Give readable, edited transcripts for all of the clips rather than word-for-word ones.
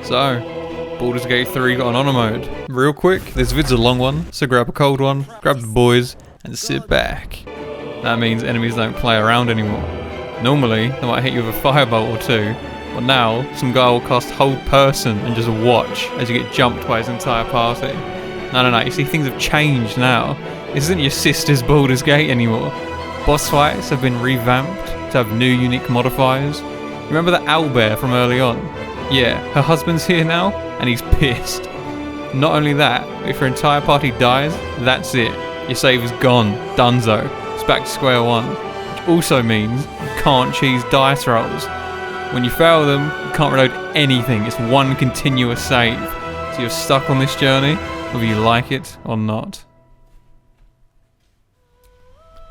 So, Baldur's Gate 3 got an honor mode. Real quick, this vid's a long one, so grab a cold one, grab the boys, and sit back. That means enemies don't play around anymore. Normally, they might hit you with a firebolt or two, but now, some guy will cast hold person and just watch as you get jumped by his entire party. No, you see things have changed now. This isn't your sister's Baldur's Gate anymore. Boss fights have been revamped to have new unique modifiers. Remember the owlbear from early on? Yeah, her husband's here now, and he's pissed. Not only that, if your entire party dies, that's it. Your save is gone, donezo. It's back to square one. Which also means you can't cheese dice rolls. When you fail them, you can't reload anything. It's one continuous save. So you're stuck on this journey, whether you like it or not.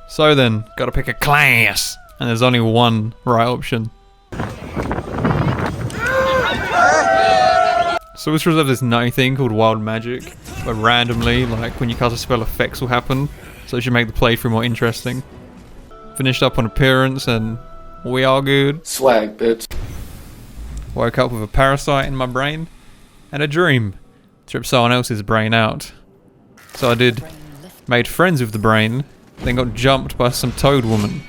So then, gotta pick a class, and there's only one right option. So let's reserve this nutty thing called Wild Magic, where randomly, like when you cast a spell, effects will happen, so it should make the playthrough more interesting. Finished up on appearance and we are good. Swag, bitch. Woke up with a parasite in my brain and a dream. Tripped someone else's brain out. So I did. Made friends with the brain, then got jumped by some toad woman.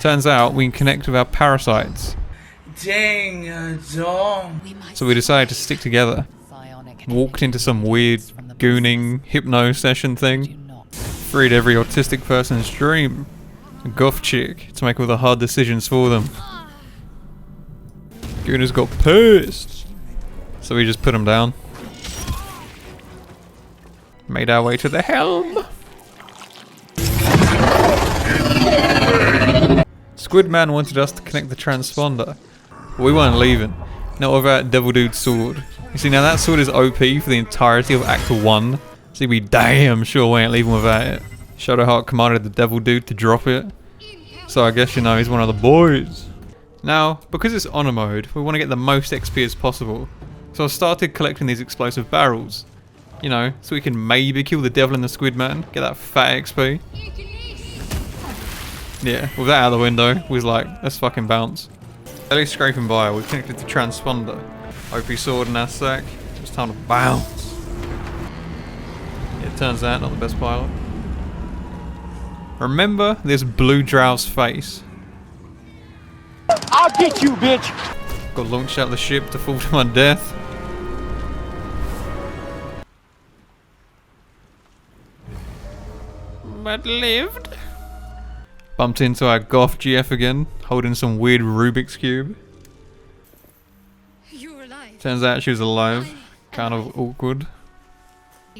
Turns out we can connect with our parasites. Dang, dong. So we decided to stick together. Walked into some weird gooning hypno session thing. Freed every autistic person's dream. A goth chick to make all the hard decisions for them. Gooners got pissed. So we just put them down. Made our way to the helm. Squidman wanted us to connect the transponder. But we weren't leaving. Not without Devil Dude's sword. You see, now that sword is OP for the entirety of Act 1. So you'd be damn sure we ain't leaving without it. Shadowheart commanded the Devil Dude to drop it. So I guess you know he's one of the boys. Now, because it's honor mode, we want to get the most XP as possible. So I started collecting these explosive barrels. You know, so we can maybe kill the devil and the squid man, get that fat XP. Yeah, with that out of the window, we was like, let's fucking bounce. Barely scraping by, we connected the transponder. OP sword in our sack, it's time to bounce. Yeah, it turns out, not the best pilot. Remember this blue drow's face? I'll get you, bitch! Got launched out of the ship to fall to my death. But lived. Bumped into our goth GF again, holding some weird Rubik's Cube. You're alive. Turns out she was alive. Kind of awkward.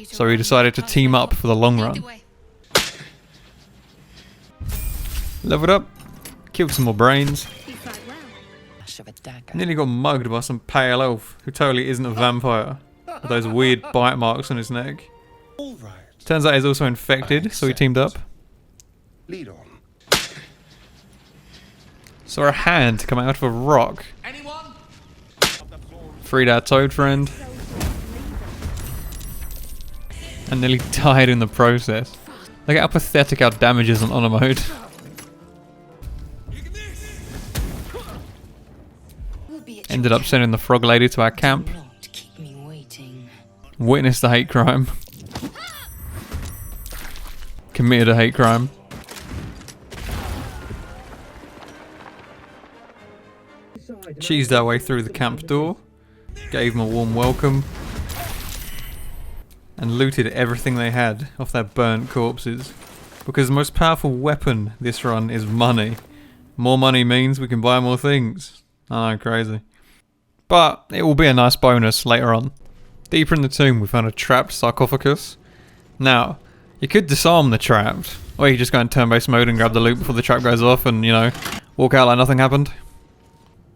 So we decided to team up for the long run. Leveled up, killed some more brains. Nearly got mugged by some pale elf who totally isn't a vampire, with those weird bite marks on his neck. Turns out he's also infected, so we teamed up. Lead on. Saw a hand come out of a rock. Freed our toad friend. And nearly died in the process. Look at how pathetic our damage is on honor mode. Ended up sending the frog lady to our camp. Witnessed the hate crime. Committed a hate crime. Cheesed our way through the camp door. Gave them a warm welcome. And looted everything they had off their burnt corpses. Because the most powerful weapon this run is money. More money means we can buy more things. I know, crazy. But it will be a nice bonus later on. Deeper in the tomb we found a trapped sarcophagus. Now, you could disarm the trapped, or you just go in turn-based mode and grab the loot before the trap goes off and, you know, walk out like nothing happened.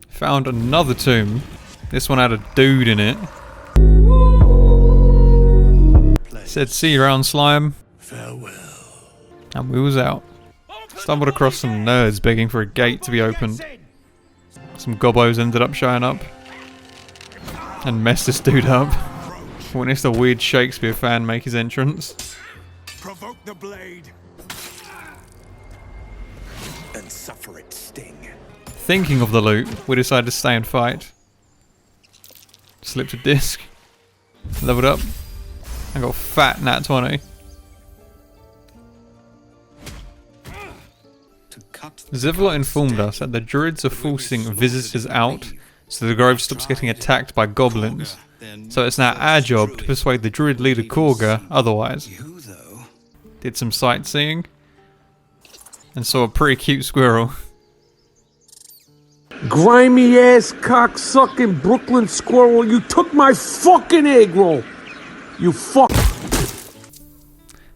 Found another tomb. This one had a dude in it. Said, see you around, slime. Farewell. And we was out. Stumbled across some nerds begging for a gate to be opened. Some gobos ended up showing up. And messed this dude up. Witnessed a weird Shakespeare fan make his entrance. Provoke the blade. And suffer its sting. Thinking of the loot, we decided to stay and fight. Slipped a disc. Leveled up. I got fat nat 20. Zevlot informed us that the druids are forcing visitors out so the grove stops getting attacked by goblins. So it's now our job to persuade the druid leader Korga otherwise. Did some sightseeing and saw a pretty cute squirrel. Grimy ass cocksucking Brooklyn squirrel, you took my fucking egg roll! You fuck.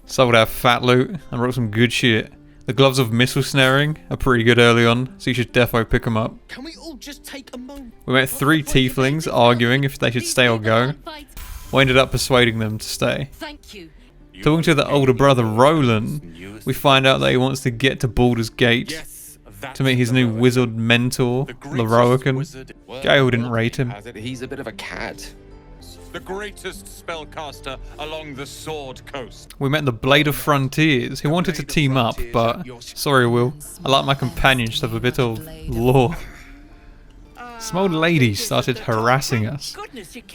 Sold our fat loot and brought some good shit. The gloves of missile snaring are pretty good early on, so you should defo pick them up. Can we all just take a moment? We met 3 tieflings arguing if they should stay or go. We ended up persuading them to stay. Thank you. Talking to the older brother Roland, we find out that he wants to get to Baldur's Gate to meet his new wizard mentor, Leroican. Gale didn't rate him. He's a bit of a cad. The greatest spellcaster along the Sword Coast. We met the Blade of Frontiers, who wanted to team up, but sorry Will, I like my companions to have a bit of lore. Some old lady started harassing us,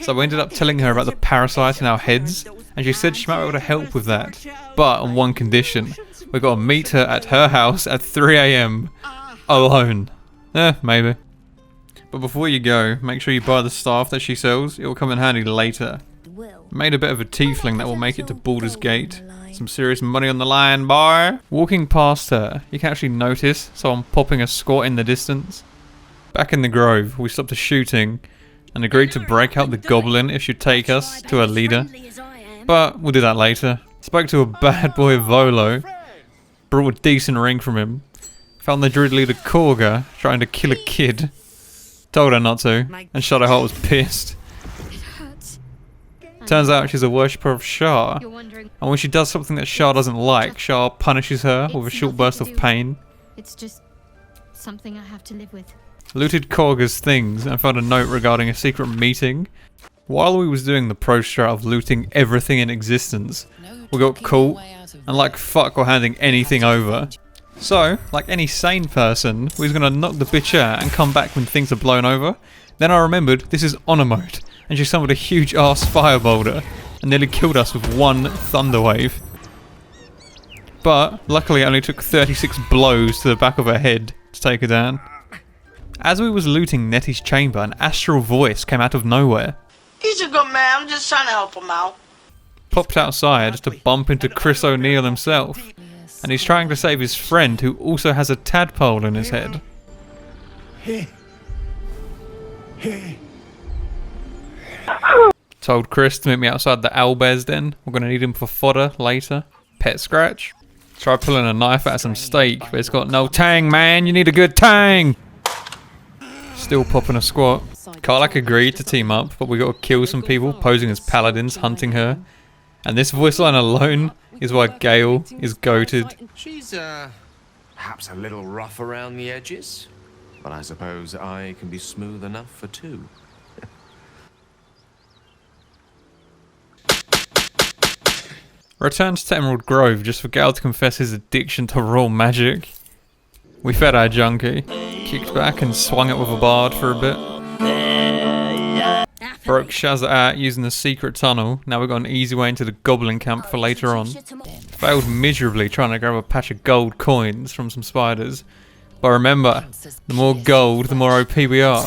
so we ended up telling her about the parasite in our heads, and she said she might be able to help with that, but on one condition. We gotta meet her at her house at 3 AM, alone. Maybe. But before you go, make sure you buy the staff that she sells, it will come in handy later. Made a bit of a tiefling that will make it to Baldur's Gate. Some serious money on the line, boy. Walking past her, you can actually notice someone popping a squat in the distance. Back in the grove, we stopped the shooting and agreed to break out the goblin if she'd take us to her leader. But we'll do that later. Spoke to a bad boy Volo, brought a decent ring from him. Found the druid leader Korga trying to kill a kid. Told her not to, and Shadowheart was pissed. Turns out she's a worshipper of Shar, and when she does something that Shar doesn't like, Shar punishes her with a short burst of pain. It's just something I have to live with. Looted Korga's things and found a note regarding a secret meeting. While we was doing the pro strat of looting everything in existence, we got caught, and like fuck we're handing anything over. So, like any sane person, we was gonna knock the bitch out and come back when things are blown over. Then I remembered this is honor mode, and she summoned a huge ass fire boulder and nearly killed us with one thunder wave. But luckily it only took 36 blows to the back of her head to take her down. As we was looting Nettie's chamber, an astral voice came out of nowhere. He's a good man. I'm just trying to help him out. Popped outside to bump into Chris O'Neill himself. And he's trying to save his friend who also has a tadpole in his head. Told Chris to meet me outside the owlbear's den. We're going to need him for fodder later. Pet scratch. Try pulling a knife out of some steak, but it's got no tang, man. You need a good tang. Still popping a squat. Karlak agreed to team up, but we got to kill some people posing as paladins hunting her. And this voice line alone is why Gale is goated. She's, perhaps a little rough around the edges, but I suppose I can be smooth enough for 2. Returns to Emerald Grove just for Gale to confess his addiction to raw magic. We fed our junkie, kicked back and swung it with a bard for a bit. Broke Shazza out using the secret tunnel. Now we've got an easy way into the goblin camp for later on. Failed miserably trying to grab a patch of gold coins from some spiders. But remember, the more gold, the more OP we are.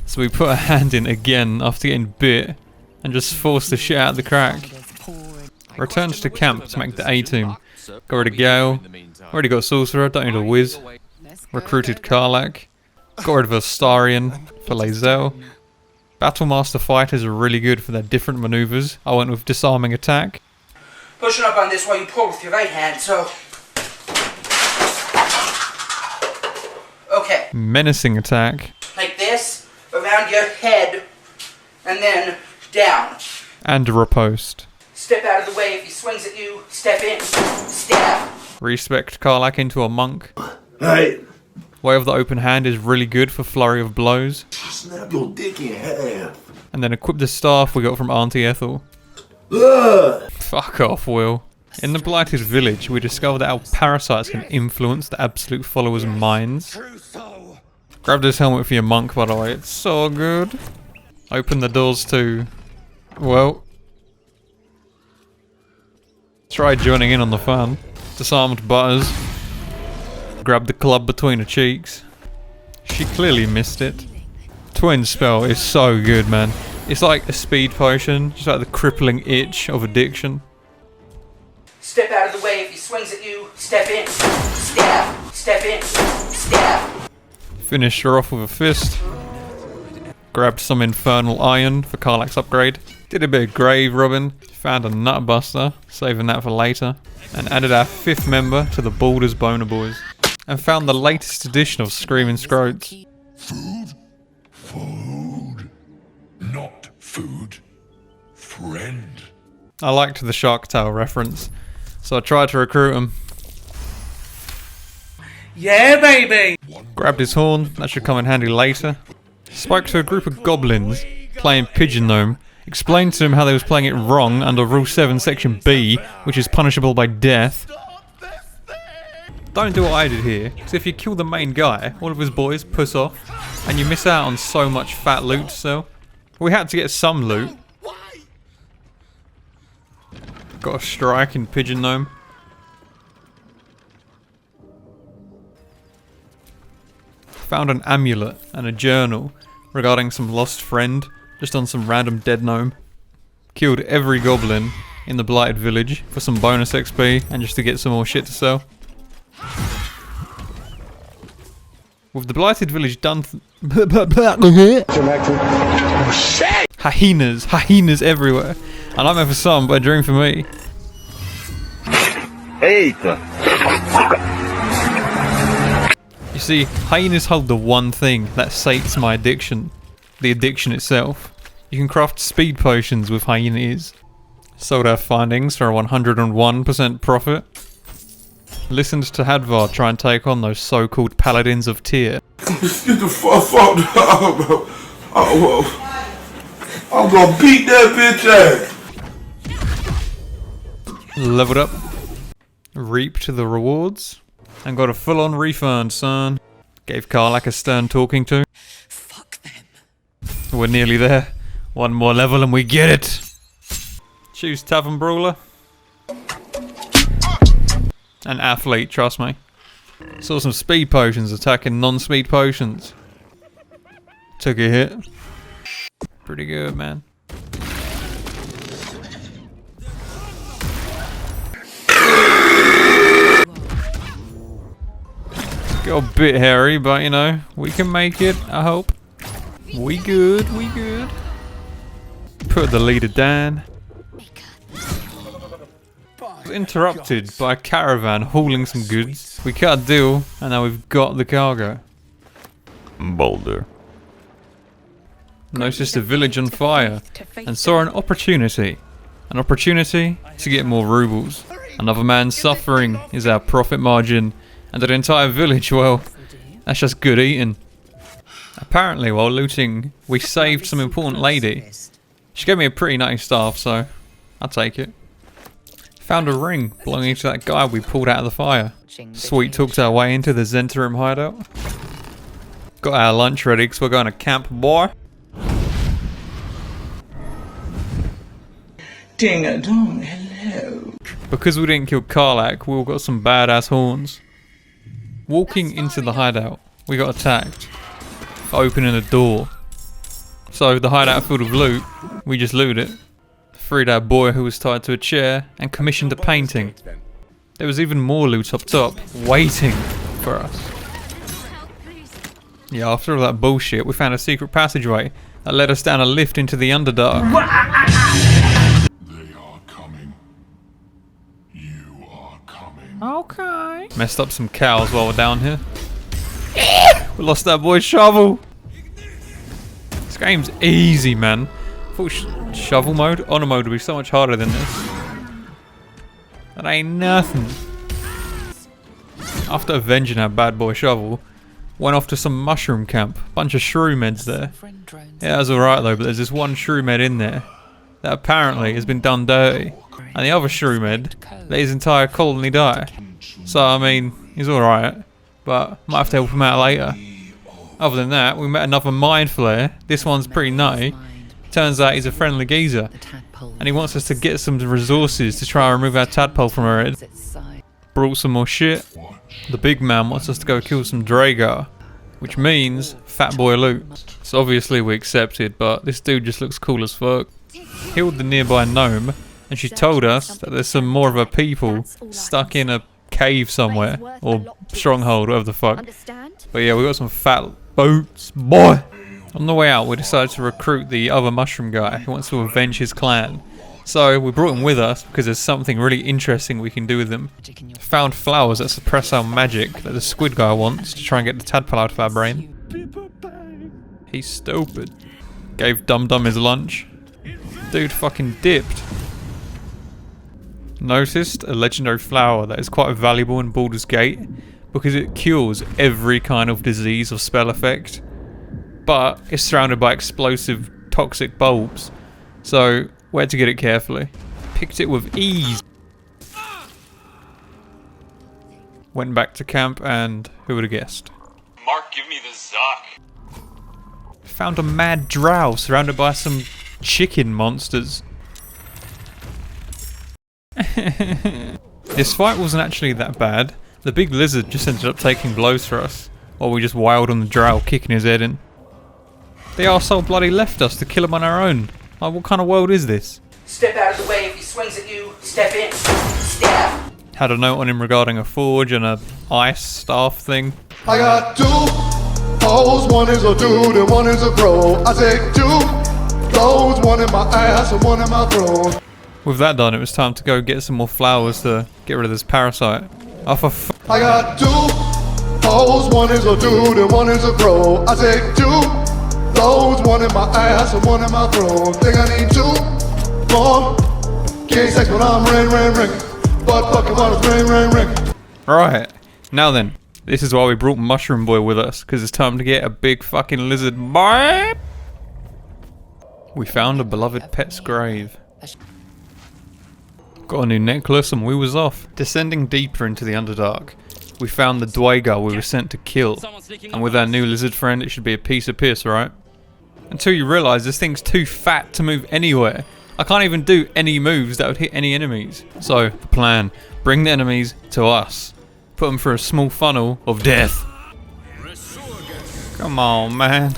So we put a hand in again after getting bit and just forced the shit out of the crack. Returned to camp to make the A-team. Got rid of Gale. Already got Sorcerer, don't need a whiz. Recruited Karlak. Got rid of Astarion for Lae'zel. Battlemaster fighters are really good for their different maneuvers. I went with disarming attack. Pushing up on this while you pull with your right hand, so... Okay. Menacing attack. Like this, around your head, and then down. And a riposte. Step out of the way if he swings at you, step in, stab. Respect Karlak into a monk. Hey, Way of the open hand is really good for flurry of blows. snap your dick in half. And then equip the staff we got from Auntie Ethel. Fuck off, Will. In the Blighted Village, we discovered that our parasites can influence the absolute followers' minds. Grab this helmet for your monk, by the way, it's so good. Open the doors to... well... try joining in on the fun. Disarmed Butters. Grabbed the club between her cheeks. She clearly missed it. Twin spell is so good, man. It's like a speed potion, just like the crippling itch of addiction. Step out of the way if he swings at you. Step in. Stab. Step in. Stab. Finished her off with a fist. Grabbed some infernal iron for Karlach's upgrade. Did a bit of grave robbing. Found a nut buster, saving that for later. And added our 5th member to the Baldur's Boner Boys. And found the latest edition of Screaming Scroats. Food? Food. Not food. Friend. I liked the Shark Tale reference, so I tried to recruit him. Yeah, baby. Grabbed his horn, that should come in handy later. Spoke to a group of goblins playing Pigeon Gnome. Explained to them how they was playing it wrong under Rule 7 Section B, which is punishable by death. Don't do what I did here, because if you kill the main guy, all of his boys puss off, and you miss out on so much fat loot to sell. We had to get some loot. Got a strike in Pigeon Gnome. Found an amulet and a journal regarding some lost friend, just on some random dead gnome. Killed every goblin in the blighted village for some bonus XP and just to get some more shit to sell. With the blighted village done, hyenas everywhere. I nightmare for some, but a dream for me. You see, hyenas hold the one thing that sates my addiction. The addiction itself. You can craft speed potions with hyena ears. Sold our findings for a 101% profit. Listened to Hadvar try and take on those so-called paladins of Tyr. Get the fuck out. I'm gonna beat that bitch ass. Leveled up. Reaped the rewards. And got a full-on refund, son. Gave Karlach a stern talking to. Fuck them. We're nearly there. One more level and we get it. Choose Tavern Brawler. An athlete, trust me. Saw some speed potions attacking non-speed potions. Took a hit. Pretty good, man. Got a bit hairy, but you know, we can make it, I hope. We good. Put the leader down. Was interrupted by a caravan hauling some goods. We cut a deal, and now we've got the cargo. Baldur. Noticed a village on fire, and saw an opportunity. An opportunity to get more rubles. Another man's suffering is our profit margin, and an entire village, well, that's just good eating. Apparently, while looting, we saved some important lady. She gave me a pretty nice staff, so I'll take it. Found a ring belonging to that guy we pulled out of the fire. Sweet talked our way into the Zentarum hideout. Got our lunch ready because we're going to camp, boy. Ding-a-dong, hello. Because we didn't kill Karlach, we all got some badass horns. Walking into the hideout, we got attacked for opening a door. So the hideout filled with loot, we just looted it. Freed our boy who was tied to a chair and commissioned a painting. There was even more loot up top, waiting for us. Yeah, after all that bullshit, we found a secret passageway that led us down a lift into the Underdark. They are coming. You are coming. Okay. Messed up some cows while we're down here. We lost that boy's shovel. This game's easy, man. I thought shovel mode, honor mode would be so much harder than this. That ain't nothing. After avenging our bad boy shovel, went off to some mushroom camp. Bunch of shroom heads there. Yeah, it was alright though, but there's this one shroom head in there that apparently has been done dirty. And the other shroom head let his entire colony die. So I mean, he's alright, but might have to help him out later. Other than that, we met another mind flare. This one's pretty nutty. Turns out he's a friendly geezer, and he wants us to get some resources to try and remove our tadpole from her head. Brought some more shit. The big man wants us to go kill some Dragar, which means fat boy loot. So obviously we accepted, but this dude just looks cool as fuck. Killed the nearby gnome, and she told us that there's some more of her people stuck in a cave somewhere, or stronghold, whatever the fuck. But yeah, we got some fat boots, boy! On the way out, we decided to recruit the other mushroom guy who wants to avenge his clan. So we brought him with us because there's something really interesting we can do with him. Found flowers that suppress our magic that the squid guy wants to try and get the tadpole out of our brain. He's stupid. Gave Dum Dum his lunch. Dude fucking dipped. Noticed a legendary flower that is quite valuable in Baldur's Gate because it cures every kind of disease or spell effect. But it's surrounded by explosive, toxic bulbs. So we had to get it carefully. Picked it with ease. Went back to camp and who would have guessed? Mark, give me the Zuck. Found a mad drow surrounded by some chicken monsters. This fight wasn't actually that bad. The big lizard just ended up taking blows for us, while we just wailed on the drow, kicking his head in. The arsehole bloody left us to kill him on our own. Like, what kind of world is this? Step out of the way if he swings at you. Step in. Stab. Had a note on him regarding a forge and a ice staff thing. I got two hoes, one is a dude and one is a bro. I take two loads, one in my ass and one in my throat. With that done, it was time to go get some more flowers to get rid of this parasite. Oh, for I got two hoes, one is a dude and one is a bro. I take two loads, one in my ass and one in my throat. Think I need two more. Gay sex when I'm ring. But fucking when it's ring. Right, now then, this is why we brought Mushroom Boy with us, because it's time to get a big fucking lizard boy. We found a beloved pet's grave. Got a new necklace and we was off. Descending deeper into the Underdark, we found the Dwagar we were sent to kill. And with our new lizard friend, it should be a piece of piss, right? Until you realise this thing's too fat to move anywhere. I can't even do any moves that would hit any enemies. So, the plan, bring the enemies to us. Put them through a small funnel of death. Come on, man.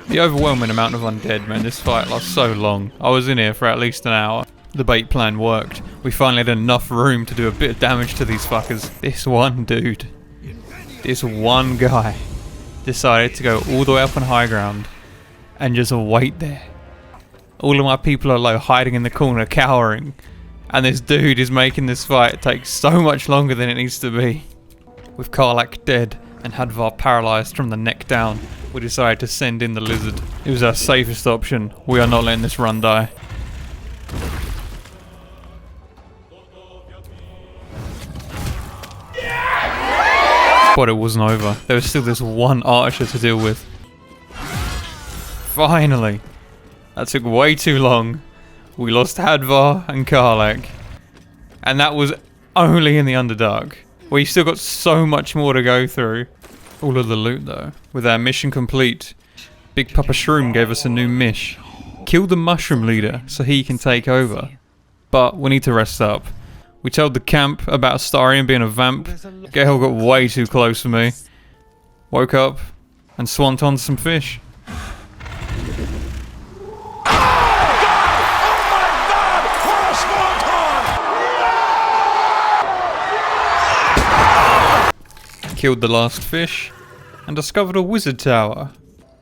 The overwhelming amount of undead, man, this fight lasts so long. I was in here for at least an hour. The bait plan worked. We finally had enough room to do a bit of damage to these fuckers. This one dude, this one guy, decided to go all the way up on high ground and just wait there. All of my people are low, hiding in the corner, cowering. And this dude is making this fight take so much longer than it needs to be. With Karlak dead and Hadvar paralysed from the neck down, we decided to send in the lizard. It was our safest option. We are not letting this run die. But it wasn't over. There was still this one archer to deal with. Finally! That took way too long. We lost Hadvar and Karlak. And that was only in the Underdark. We still got so much more to go through. All of the loot though. With our mission complete, Big Papa Shroom gave us a new mish. Kill the mushroom leader so he can take over. But we need to rest up. We told the camp about Astarion being a vamp. Gale got way too close for me. Woke up and swantoned some fish. Killed the last fish and discovered a wizard tower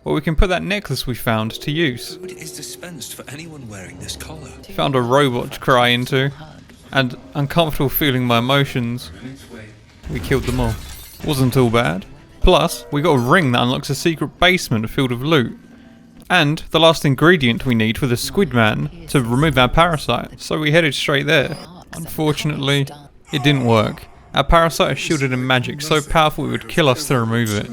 where we can put that necklace we found to use. It is dispensed for anyone wearing this collar. Found a robot to cry into, and uncomfortable feeling my emotions, we killed them all. Wasn't all bad. Plus, we got a ring that unlocks a secret basement filled with loot. And the last ingredient we need for the squid man to remove our parasite, so we headed straight there. Unfortunately, it didn't work. Our parasite is shielded in magic, so powerful it would kill us to remove it.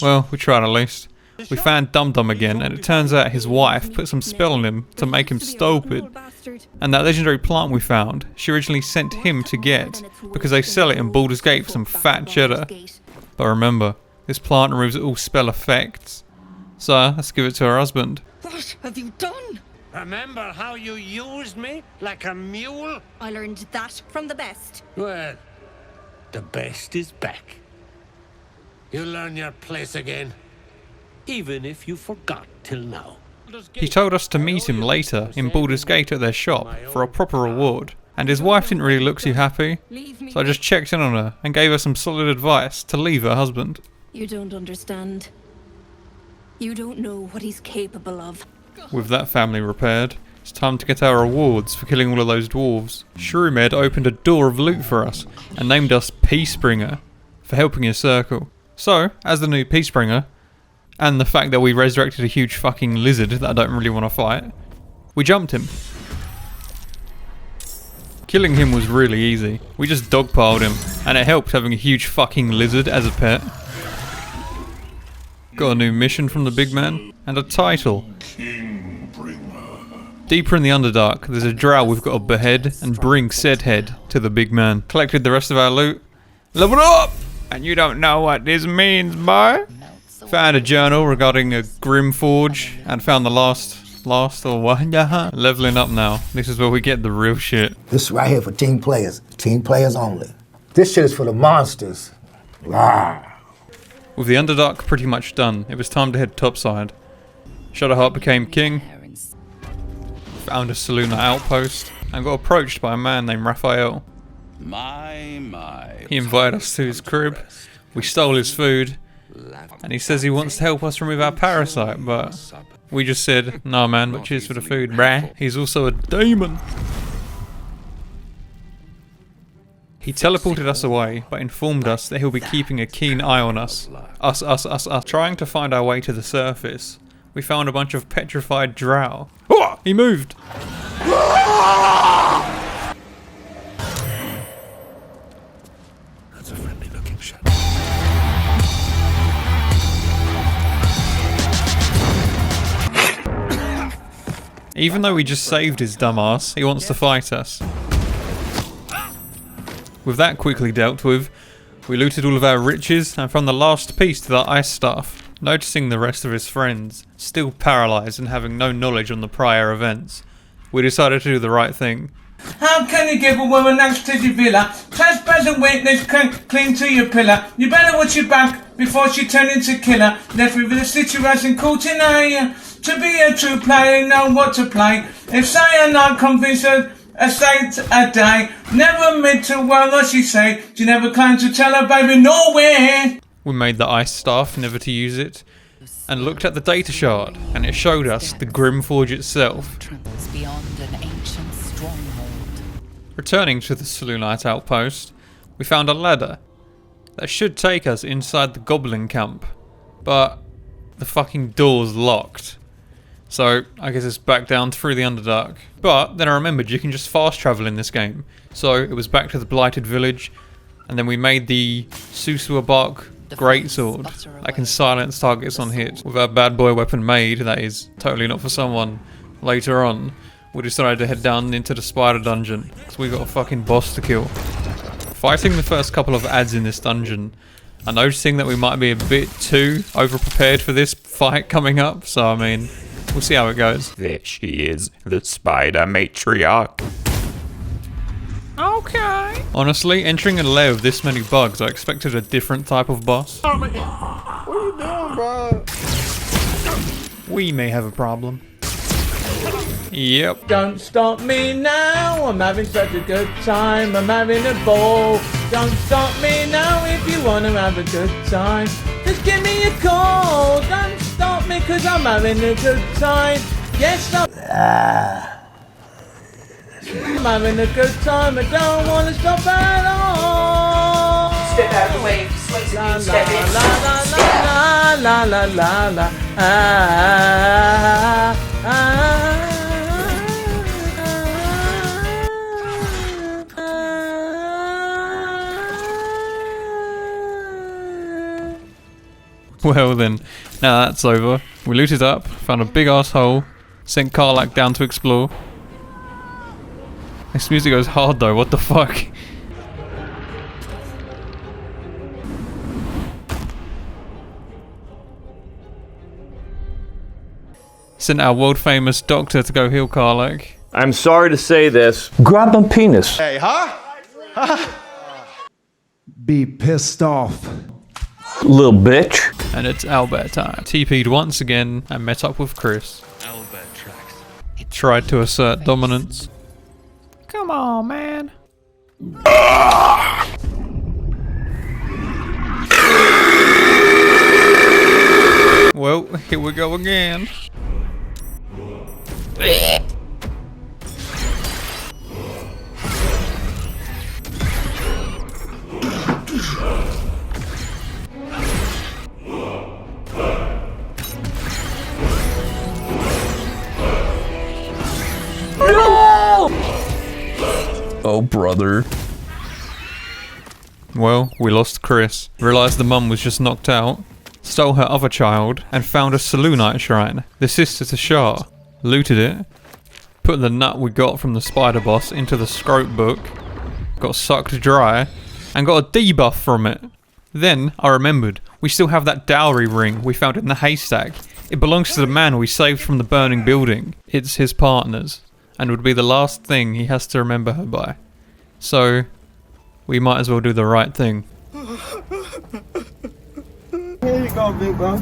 Well, we tried at least. We found Dum Dum again, and it turns out his wife put some spell on him to make him stupid. And that legendary plant we found, she originally sent him to get, because they sell it in Baldur's Gate for some fat cheddar. But remember, this plant removes all spell effects. So, let's give it to her husband. What have you done? Remember how you used me like a mule? I learned that from the best. Well, the best is back. You'll learn your place again, even if you forgot till now. He told us to meet him later in Baldur's Gate at their shop for a proper reward, and his wife didn't really look too happy, so I just checked in on her and gave her some solid advice to leave her husband. You don't understand. You don't know what he's capable of. With that family repaired, it's time to get our rewards for killing all of those dwarves. Shroomhead opened a door of loot for us and named us Peacebringer for helping his circle. So, as the new Peacebringer, and the fact that we resurrected a huge fucking lizard that I don't really want to fight, we jumped him. Killing him was really easy. We just dogpiled him, and it helped having a huge fucking lizard as a pet. Got a new mission from the big man, and a title. Deeper in the Underdark, there's a drow we've got to behead and bring said head to the big man. Collected the rest of our loot. Leveled up! And you don't know what this means, boy? Found a journal regarding a Grim Forge, and found the last or what? Leveling up now. This is where we get the real shit. This is right here for team players only. This shit is for the monsters. Rah. With the Underdark pretty much done, it was time to head topside. Shadowheart became king, found a Selûne outpost, and got approached by a man named Raphael. He invited us to his crib, we stole his food, and he says he wants to help us remove our parasite, but we just said, nah man, but cheers for the food, brah. He's also a demon. He teleported us away, but informed us that he'll be keeping a keen eye on us. Us. Trying to find our way to the surface, we found a bunch of petrified drow. Oh, he moved! That's a friendly looking shadow. Even though we just saved his dumbass, he wants to fight us. With that quickly dealt with, we looted all of our riches and found the last piece to the ice staff. Noticing the rest of his friends, still paralysed and having no knowledge on the prior events, we decided to do the right thing. How can you give a woman access to your villa? Trespass and witness can cling to your pillar. You better watch your back before she turn into killer. Left with the situation caught in eye. To be a true player, know what to play. If cyanide convince her a state a day, never admit to what she say. She never claimed to tell her baby nowhere. We made the ice staff, never to use it, and looked at the data shard, and it showed us the Grim Forge itself. Beyond an ancient stronghold. Returning to the Selûnite outpost, we found a ladder that should take us inside the goblin camp, but the fucking door's locked. So I guess it's back down through the Underdark. But then I remembered you can just fast travel in this game. So it was back to the blighted village, and then we made the Susua Bark greatsword that can silence targets on hit. With our bad boy weapon made, that is totally not for someone, later on, we decided to head down into the spider dungeon, because we got a fucking boss to kill. Fighting the first couple of ads in this dungeon, and noticing that we might be a bit too over-prepared for this fight coming up, so I mean, we'll see how it goes. There she is, the spider matriarch. Okay. Honestly, entering a lair with this many bugs, I expected a different type of boss. What are you doing, bro? We may have a problem. Yep. Don't stop me now, I'm having such a good time, I'm having a ball. Don't stop me now if you wanna have a good time. Just give me a call, don't stop me cause I'm having a good time. Yes, I'm having a good time, I don't wanna stop at all. Step out of the way if he swings at you, step in. La la la la, Well then, now that's over. We looted up, found a big ass hole, sent Karlach down to explore. This music goes hard though, what the fuck? sent our world famous doctor to go heal Karlach. I'm sorry to say this. Grab my penis. Hey, huh? Be pissed off. Little bitch. And it's Owlbear time. TP'd once again and met up with Chris. Owlbear tracks. Tried to assert dominance. Come on, man. Well, here we go again. Oh, brother. Well, we lost Chris, realised the mum was just knocked out, stole her other child, and found a Selûnite shrine, the sister to Shah, looted it, put the nut we got from the spider boss into the scrote book, got sucked dry, and got a debuff from it. Then I remembered, we still have that dowry ring we found in the haystack. It belongs to the man we saved from the burning building. It's his partner's, and would be the last thing he has to remember her by. So, we might as well do the right thing. Here you go, big bro.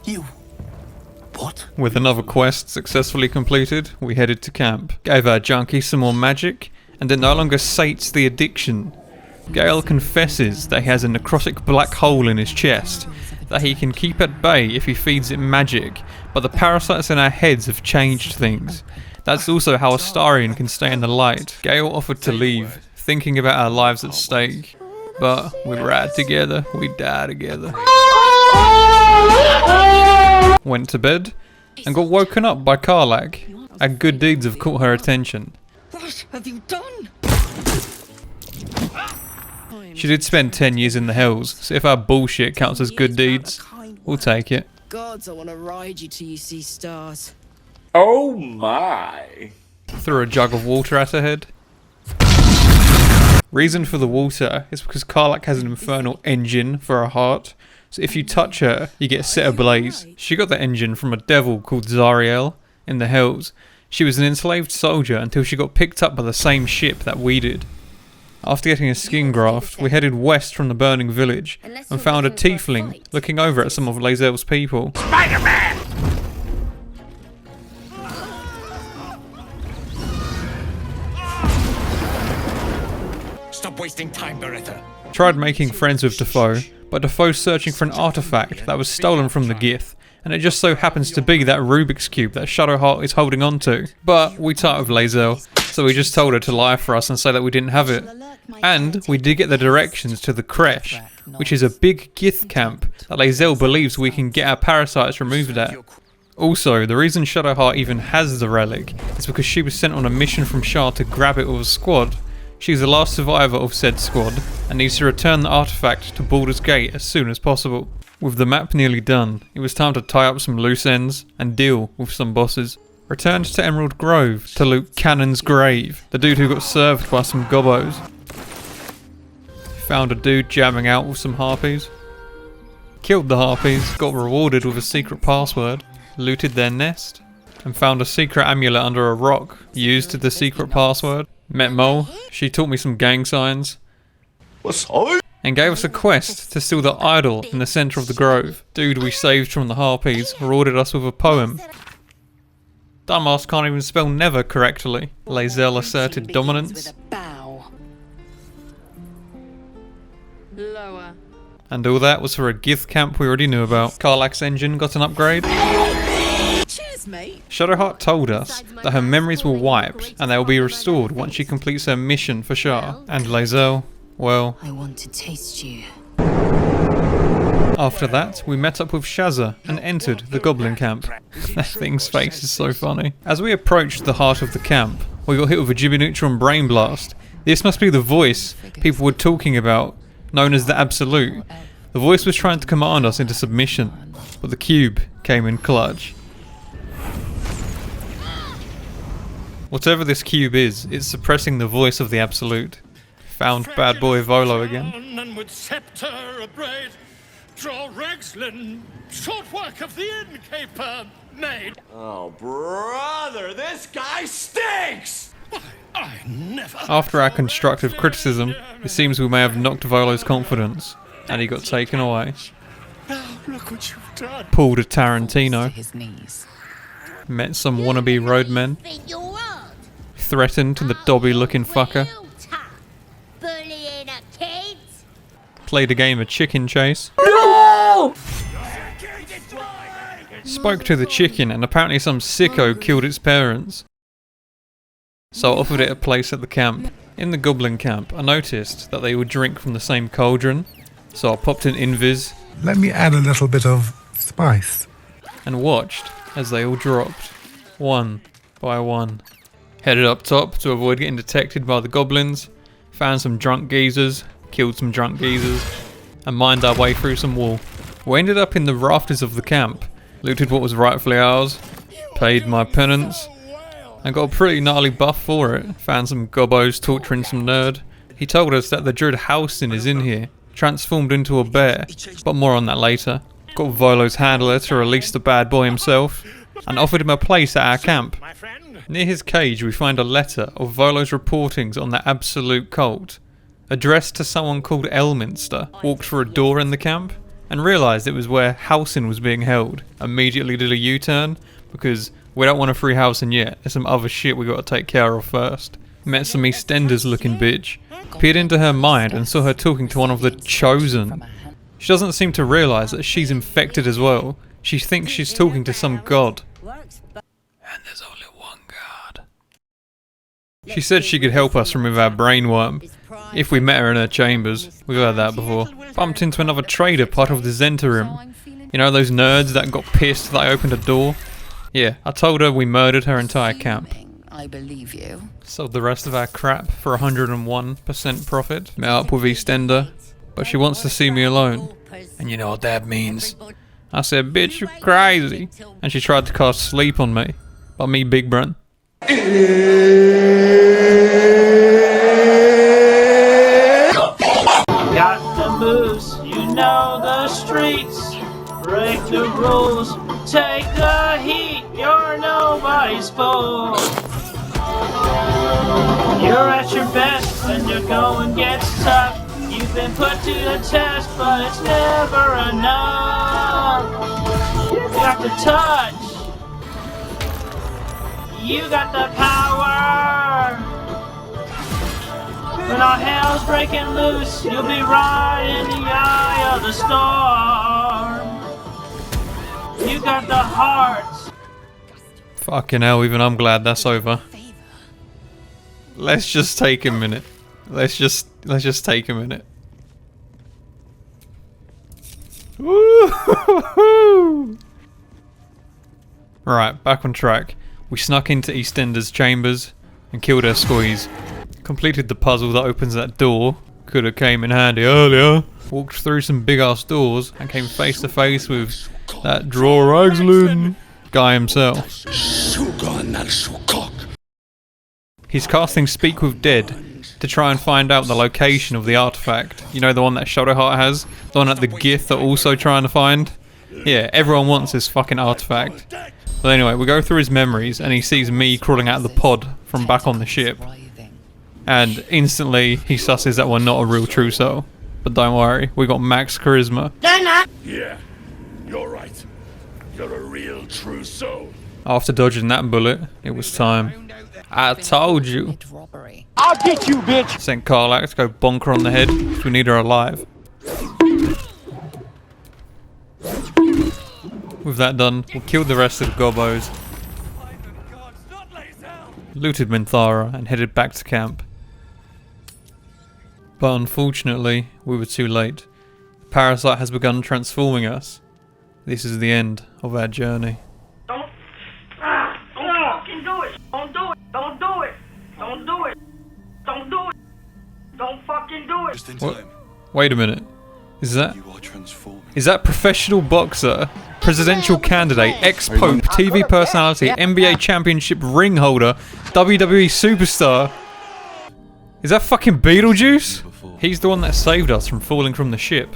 You. What? With another quest successfully completed, we headed to camp. Gave our junkie some more magic, and it no longer sates the addiction. Gale confesses that he has a necrotic black hole in his chest, that he can keep at bay if he feeds it magic, but the parasites in our heads have changed things. That's also how Astarion can stay in the light. Gale offered to leave, thinking about our lives at stake. But we ride together, we die together. Went to bed, and got woken up by Karlach. Our good deeds have caught her attention. What have you done? She did spend 10 years in the Hells, so if our bullshit counts as good deeds, we'll take it. Gods, I want to ride you till you see stars. Oh my. Threw a jug of water at her head. Reason for the water is because Karlach has an infernal engine for her heart, so if you touch her, you get set ablaze. She got the engine from a devil called Zariel in the Hells. She was an enslaved soldier until she got picked up by the same ship that we did. After getting a skin graft, we headed west from the burning village and found a tiefling looking over at some of Lae'zel's people. Spider-Man! Stop wasting time, Beretta. Tried making friends with Defoe, but Defoe's searching for an artifact that was stolen from the Gith, and it just so happens to be that Rubik's Cube that Shadowheart is holding on to. But we tied with Lae'zel, so we just told her to lie for us and say that we didn't have it. And we did get the directions to the Creche, which is a big Gith camp that Lae'zel believes we can get our parasites removed at. Also, the reason Shadowheart even has the relic is because she was sent on a mission from Shah to grab it with a squad. She's the last survivor of said squad and needs to return the artifact to Baldur's Gate as soon as possible. With the map nearly done, it was time to tie up some loose ends and deal with some bosses. Returned to Emerald Grove to loot Cannon's grave, the dude who got served by some gobbos. Found a dude jamming out with some harpies. Killed the harpies, got rewarded with a secret password, looted their nest, and found a secret amulet under a rock, used the secret password. Met Mole, she taught me some gang signs. What's up? And gave us a quest to steal the idol in the centre of the grove. Dude we saved from the harpies rewarded us with a poem. Dumbass can't even spell never correctly. Lae'zel asserted dominance. Lower. And all that was for a Gith camp we already knew about. Karlach's engine got an upgrade. Cheers, mate. Shadowheart told us that her memories were wiped and they will be restored once she completes her mission for Shah. And Lae'zel, well, I want to taste you. after that, we met up with Shazza and entered the goblin camp. That thing's face is so funny. As we approached the heart of the camp, we got hit with a Gibbonutron brain blast. This must be the voice people were talking about, known as the Absolute. The voice was trying to command us into submission, but the cube came in clutch. Whatever this cube is, it's suppressing the voice of the Absolute. Found bad boy Volo again. And with scepter ablaze, Draw Ragslin, short work of the innkeeper, made. Oh, brother, this guy stinks! I never. After our constructive criticism, it seems we may have knocked Volo's confidence, and he got taken away. Now look what you've done. Pulled a Tarantino. His knees. Met some wannabe roadmen. Threatened the dobby-looking fucker. Played a game of chicken chase. No! Spoke to the chicken, and apparently some sicko killed its parents. So I offered it a place at the camp. In the goblin camp, I noticed that they would drink from the same cauldron, so I popped an invis. Let me add a little bit of spice. And watched as they all dropped, one by one. Headed up top to avoid getting detected by the goblins, found some drunk geezers, killed some drunk geezers, and mined our way through some wall. We ended up in the rafters of the camp, looted what was rightfully ours, paid my penance, and got a pretty gnarly buff for it. Found some gobbos torturing some nerd. He told us that the druid Halsin is in here, transformed into a bear, but more on that later. Got Volo's handler to release the bad boy himself, and offered him a place at our camp. Near his cage we find a letter of Volo's reportings on the absolute cult, addressed to someone called Elminster. Walked through a door in the camp, and realised it was where Halsin was being held. Immediately did a U-turn, because we don't want a free Halsin yet, there's some other shit we gotta take care of first. Met some EastEnders looking bitch, peered into her mind and saw her talking to one of the Chosen. She doesn't seem to realise that she's infected as well. She thinks she's talking to some god. And there's only one god. She said she could help us remove our brainworm, if we met her in her chambers. We've heard that before. Bumped into another trader, part of the Zentarim. You know those nerds that got pissed that I opened a door? Yeah, I told her we murdered her entire camp. I believe you. Sold the rest of our crap for 101% profit. Met up with EastEnder, but she wants to see me alone. And you know what that means. I said, bitch, you're crazy. And she tried to cast sleep on me. But me, big brun. Got the moves, you know the streets. Break the rules, take the heat. You're nobody's fool. You're at your best when your going gets tough. You've been put to the test, but it's never enough. You got the touch. You got the power. When all hell's breaking loose, you'll be right in the eye of the storm. You got the heart. Fucking hell, even I'm glad that's over. Let's just take a minute. Let's just take a minute. Woo! Right, back on track. We snuck into EastEnder's chambers and killed her squeeze. Completed the puzzle that opens that door. Could have came in handy earlier. Walked through some big ass doors and came face to face with that Draw Ragslin guy himself. He's casting Speak with Dead to try and find out the location of the artifact. You know, the one that Shadowheart has? The one that the Gith are also trying to find? Yeah, everyone wants this fucking artifact. But anyway, we go through his memories and he sees me crawling out of the pod from back on the ship. And instantly he susses that we're not a real true soul. But don't worry, we got max charisma. Yeah, you're right. You're a real true soul. After dodging that bullet, it was time. I told you. I'll get you, bitch. Sent Karlak to go bonker on the head because we need her alive. With that done, we'll kill the rest of the gobbos. Looted Minthara and headed back to camp. But unfortunately, we were too late. The parasite has begun transforming us. This is the end of our journey. Don't fucking do it. Don't do it. Don't do it. Don't do it. Don't do it. Don't fucking do it. Just in What? time. Wait a minute. Is that Transforming. professional boxer, presidential candidate, ex-pope, TV personality, NBA championship ring holder, WWE superstar? Is that fucking Beetlejuice? He's the one that saved us from falling from the ship.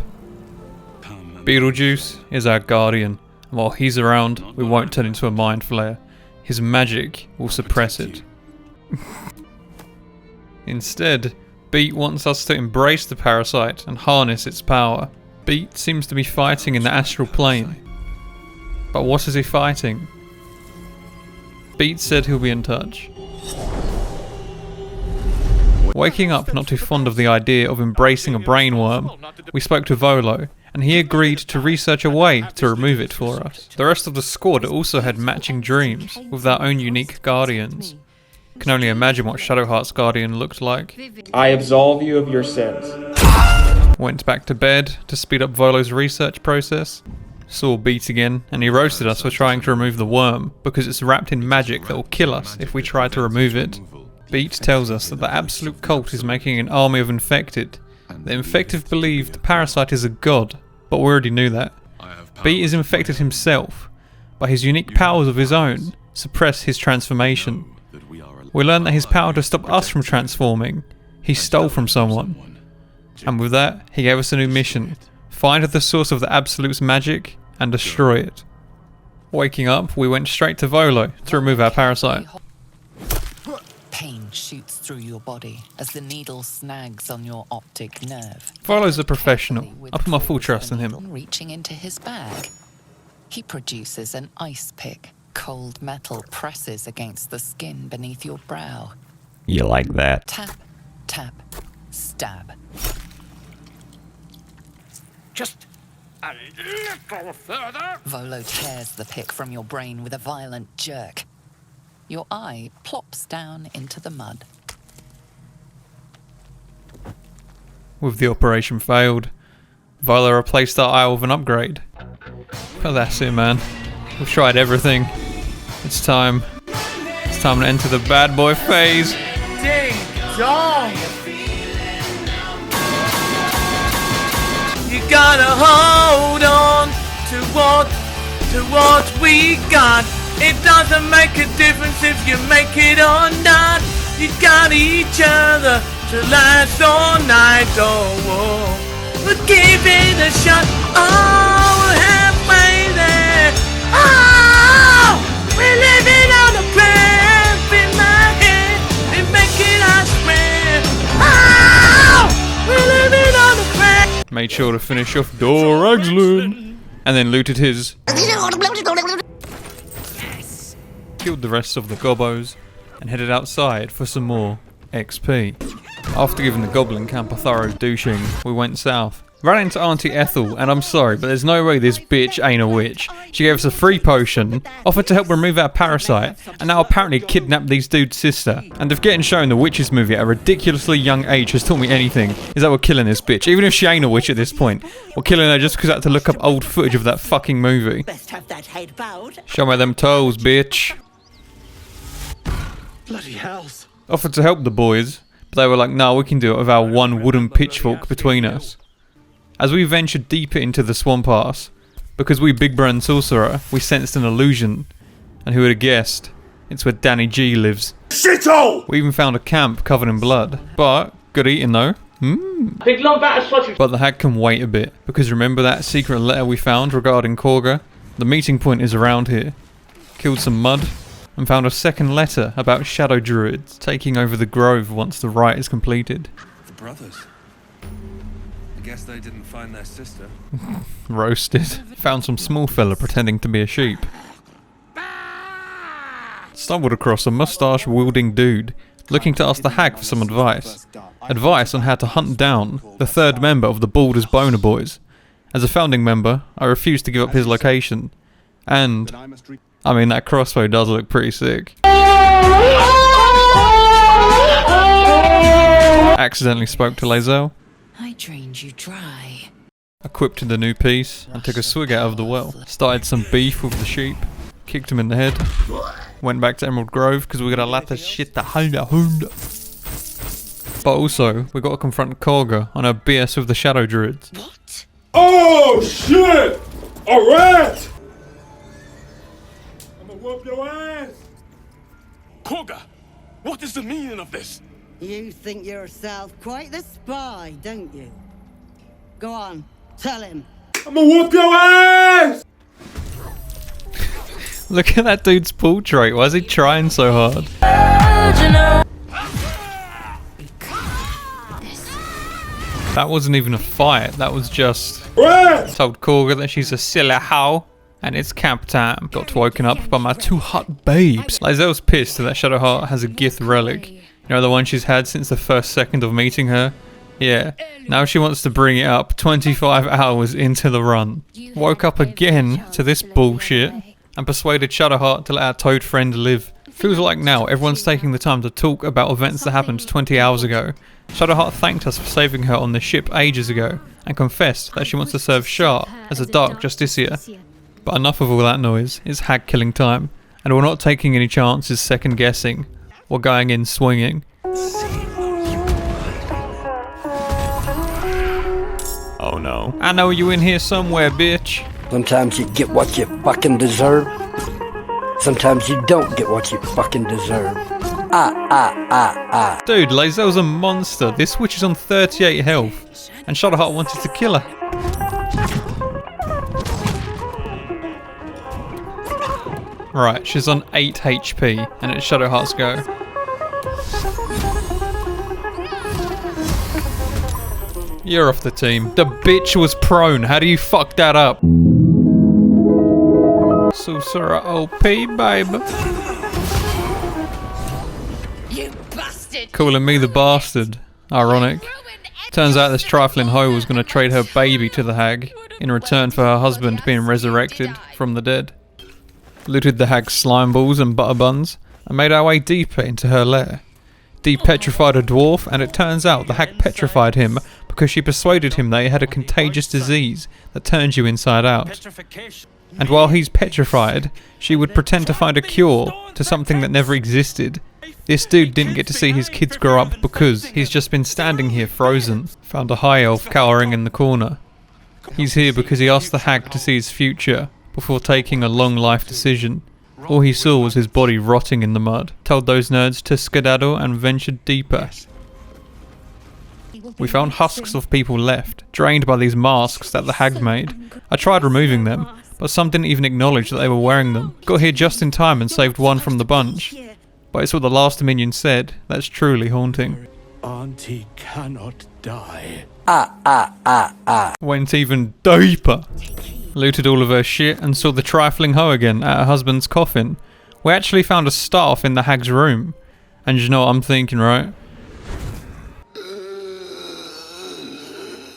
Beetlejuice is our guardian, and while he's around, we won't turn into a mind flayer. His magic will suppress it. Instead, Beat wants us to embrace the parasite and harness its power. Beat seems to be fighting in the astral plane. But what is he fighting? Beat said he'll be in touch. Waking up not too fond of the idea of embracing a brainworm, we spoke to Volo, and he agreed to research a way to remove it for us. The rest of the squad also had matching dreams, with their own unique guardians. Can only imagine what Shadowheart's guardian looked like. I absolve you of your sins. Went back to bed to speed up Volo's research process. Saw Beat again, and he roasted us for trying to remove the worm, because it's wrapped in magic that will kill us if we try to remove it. Beat tells us that the Absolute Cult is making an army of infected. The infected believe the parasite is a god, but we already knew that. Beat is infected himself, but his unique powers of his own suppress his transformation. We learn that his power to stop us from transforming, he stole from someone. And with that, he gave us a new mission. Find the source of the Absolute's magic and destroy it. Waking up, we went straight to Volo to remove our parasite. Pain shoots through your body as the needle snags on your optic nerve. Volo's a professional. I put my full trust in him. Reaching into his bag, he produces an ice pick. Cold metal presses against the skin beneath your brow. You like that? Tap, tap, stab. Just a little further. Volo tears the pick from your brain with a violent jerk. Your eye plops down into the mud. With the operation failed, Volo replaced our eye with an upgrade. But that's it, man. We've tried everything. It's time. It's time to enter the bad boy phase. Ding dong! You gotta hold on to what we got. It doesn't make a difference if you make it or not. You got each other to last all night. Oh, but give it a shot. Oh, we're halfway there. Oh, we're living on a plan. In my head, and make it I swear. Oh, we're living on a plan. Made sure to finish off Doraxlin, and then looted his. Killed the rest of the gobos, and headed outside for some more XP. After giving the goblin camp a thorough douching, we went south. Ran into Auntie Ethel, and I'm sorry, but there's no way this bitch ain't a witch. She gave us a free potion, offered to help remove our parasite, and now apparently kidnapped these dude's sister. And if getting shown the witches movie at a ridiculously young age has taught me anything, is that we're killing this bitch. Even if she ain't a witch at this point, we're killing her just because I had to look up old footage of that fucking movie. Best have that head bowed. Show me them toes, bitch. Bloody hells. Offered to help the boys, but they were like, no, we can do it with our one wooden pitchfork between us. As we ventured deeper into the swamp ass, because we big brain sorcerer, we sensed an illusion. And who would have guessed? It's where Danny G lives. Shithole! We even found a camp covered in blood. But, good eating though. Big long batter sausage. But the hag can wait a bit, because remember that secret letter we found regarding Korga? The meeting point is around here. Killed some mud, and found a second letter about shadow druids taking over the grove once the rite is completed. The brothers. I guess they didn't find their sister. Roasted. Found some small fella pretending to be a sheep. Stumbled across a moustache-wielding dude looking to ask the hag for some advice. Advice on how to hunt down the third member of the Baldur's Boner Boys. As a founding member, I refused to give up his location. And I mean, that crossbow does look pretty sick. Accidentally spoke to Lae'zel. I drained you dry. Equipped the new piece and took a swig out of the well. Started some beef with the sheep. Kicked him in the head. Went back to Emerald Grove because we got a lot of shit to hold. But also, we got to confront Korga on her BS with the Shadow Druids. What? Oh shit! A rat! I'ma whoop your ass! Korga, what is the meaning of this? You think yourself quite the spy, don't you? Go on, tell him. I'm gonna whoop your ass! Look at that dude's portrait. Why is he trying so hard? That wasn't even a fight. That was just... Told Korga that she's a silly hoe. And it's camp time. Got woken up by my two hot babes. Lae'zel's pissed that Shadowheart has a Gith relic. You know, the one she's had since the first second of meeting her? Yeah. Now she wants to bring it up 25 hours into the run. Woke up again to this bullshit. And persuaded Shadowheart to let our toad friend live. Feels like now everyone's taking the time to talk about events that happened 20 hours ago. Shadowheart thanked us for saving her on the ship ages ago. And confessed that she wants to serve Shar as a Dark Justiciar. But enough of all that noise. It's hag killing time. And we're not taking any chances second guessing. We're going in swinging. Oh no. I know you in here somewhere, bitch. Sometimes you get what you fucking deserve. Sometimes you don't get what you fucking deserve. Dude, Lae'zel's a monster. This witch is on 38 health. And Shadowheart wanted to kill her. Right, she's on 8 HP, and it's Shadowheart's go. You're off the team. The bitch was prone. How do you fuck that up? Susura OP, babe. You bastard! Calling me the bastard. Ironic. Turns out this trifling hoe was going to trade her baby to the hag in return for her husband being resurrected from the dead. Looted the hag's slime balls and butter buns and made our way deeper into her lair. De-petrified a dwarf, and it turns out the hag petrified him because she persuaded him that he had a contagious disease that turns you inside out. And while he's petrified, she would pretend to find a cure to something that never existed. This dude didn't get to see his kids grow up because he's just been standing here frozen. Found a high elf cowering in the corner. He's here because he asked the hag to see his future before taking a long life decision. All he saw was his body rotting in the mud. Told those nerds to skedaddle and ventured deeper. We found husks of people left, drained by these masks that the hag made. I tried removing them, but some didn't even acknowledge that they were wearing them. Got here just in time and saved one from the bunch. But it's what the last minion said. That's truly haunting. Auntie cannot die. Went even deeper. Looted all of her shit and saw the trifling hoe again at her husband's coffin. We actually found a staff in the hag's room. And you know what I'm thinking, right?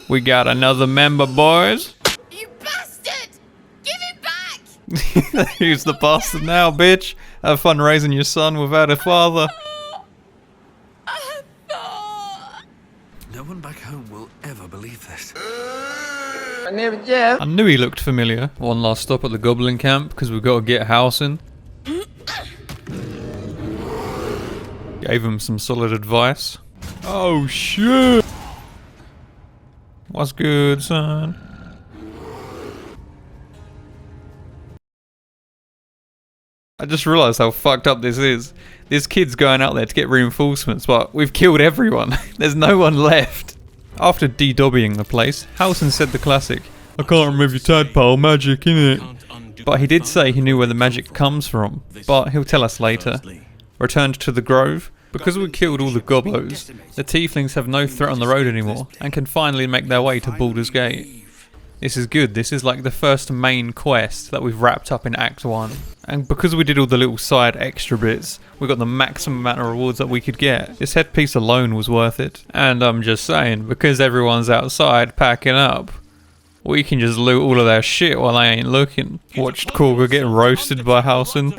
We got another member, boys. You bastard! Give it back! Who's the bastard now, bitch? Have fun raising your son without a father. No one back home will ever believe this. I knew he looked familiar. One last stop at the goblin camp because we've got to get housing. Gave him some solid advice. Oh shit! What's good, son? I just realised how fucked up this is. This kid's going out there to get reinforcements, but we've killed everyone. There's no one left. After de-dobbying the place, Halsin said the classic, "I can't remove your tadpole, magic, innit?" But he did say he knew where the magic comes from, but he'll tell us later. Returned to the grove. Because we killed all the goblos, the tieflings have no threat on the road anymore, and can finally make their way to Baldur's Gate. This is good. This is like the first main quest that we've wrapped up in Act 1. And because we did all the little side extra bits, we got the maximum amount of rewards that we could get. This headpiece alone was worth it. And I'm just saying, because everyone's outside packing up, we can just loot all of their shit while they ain't looking. Watched Korga get roasted by Halsin.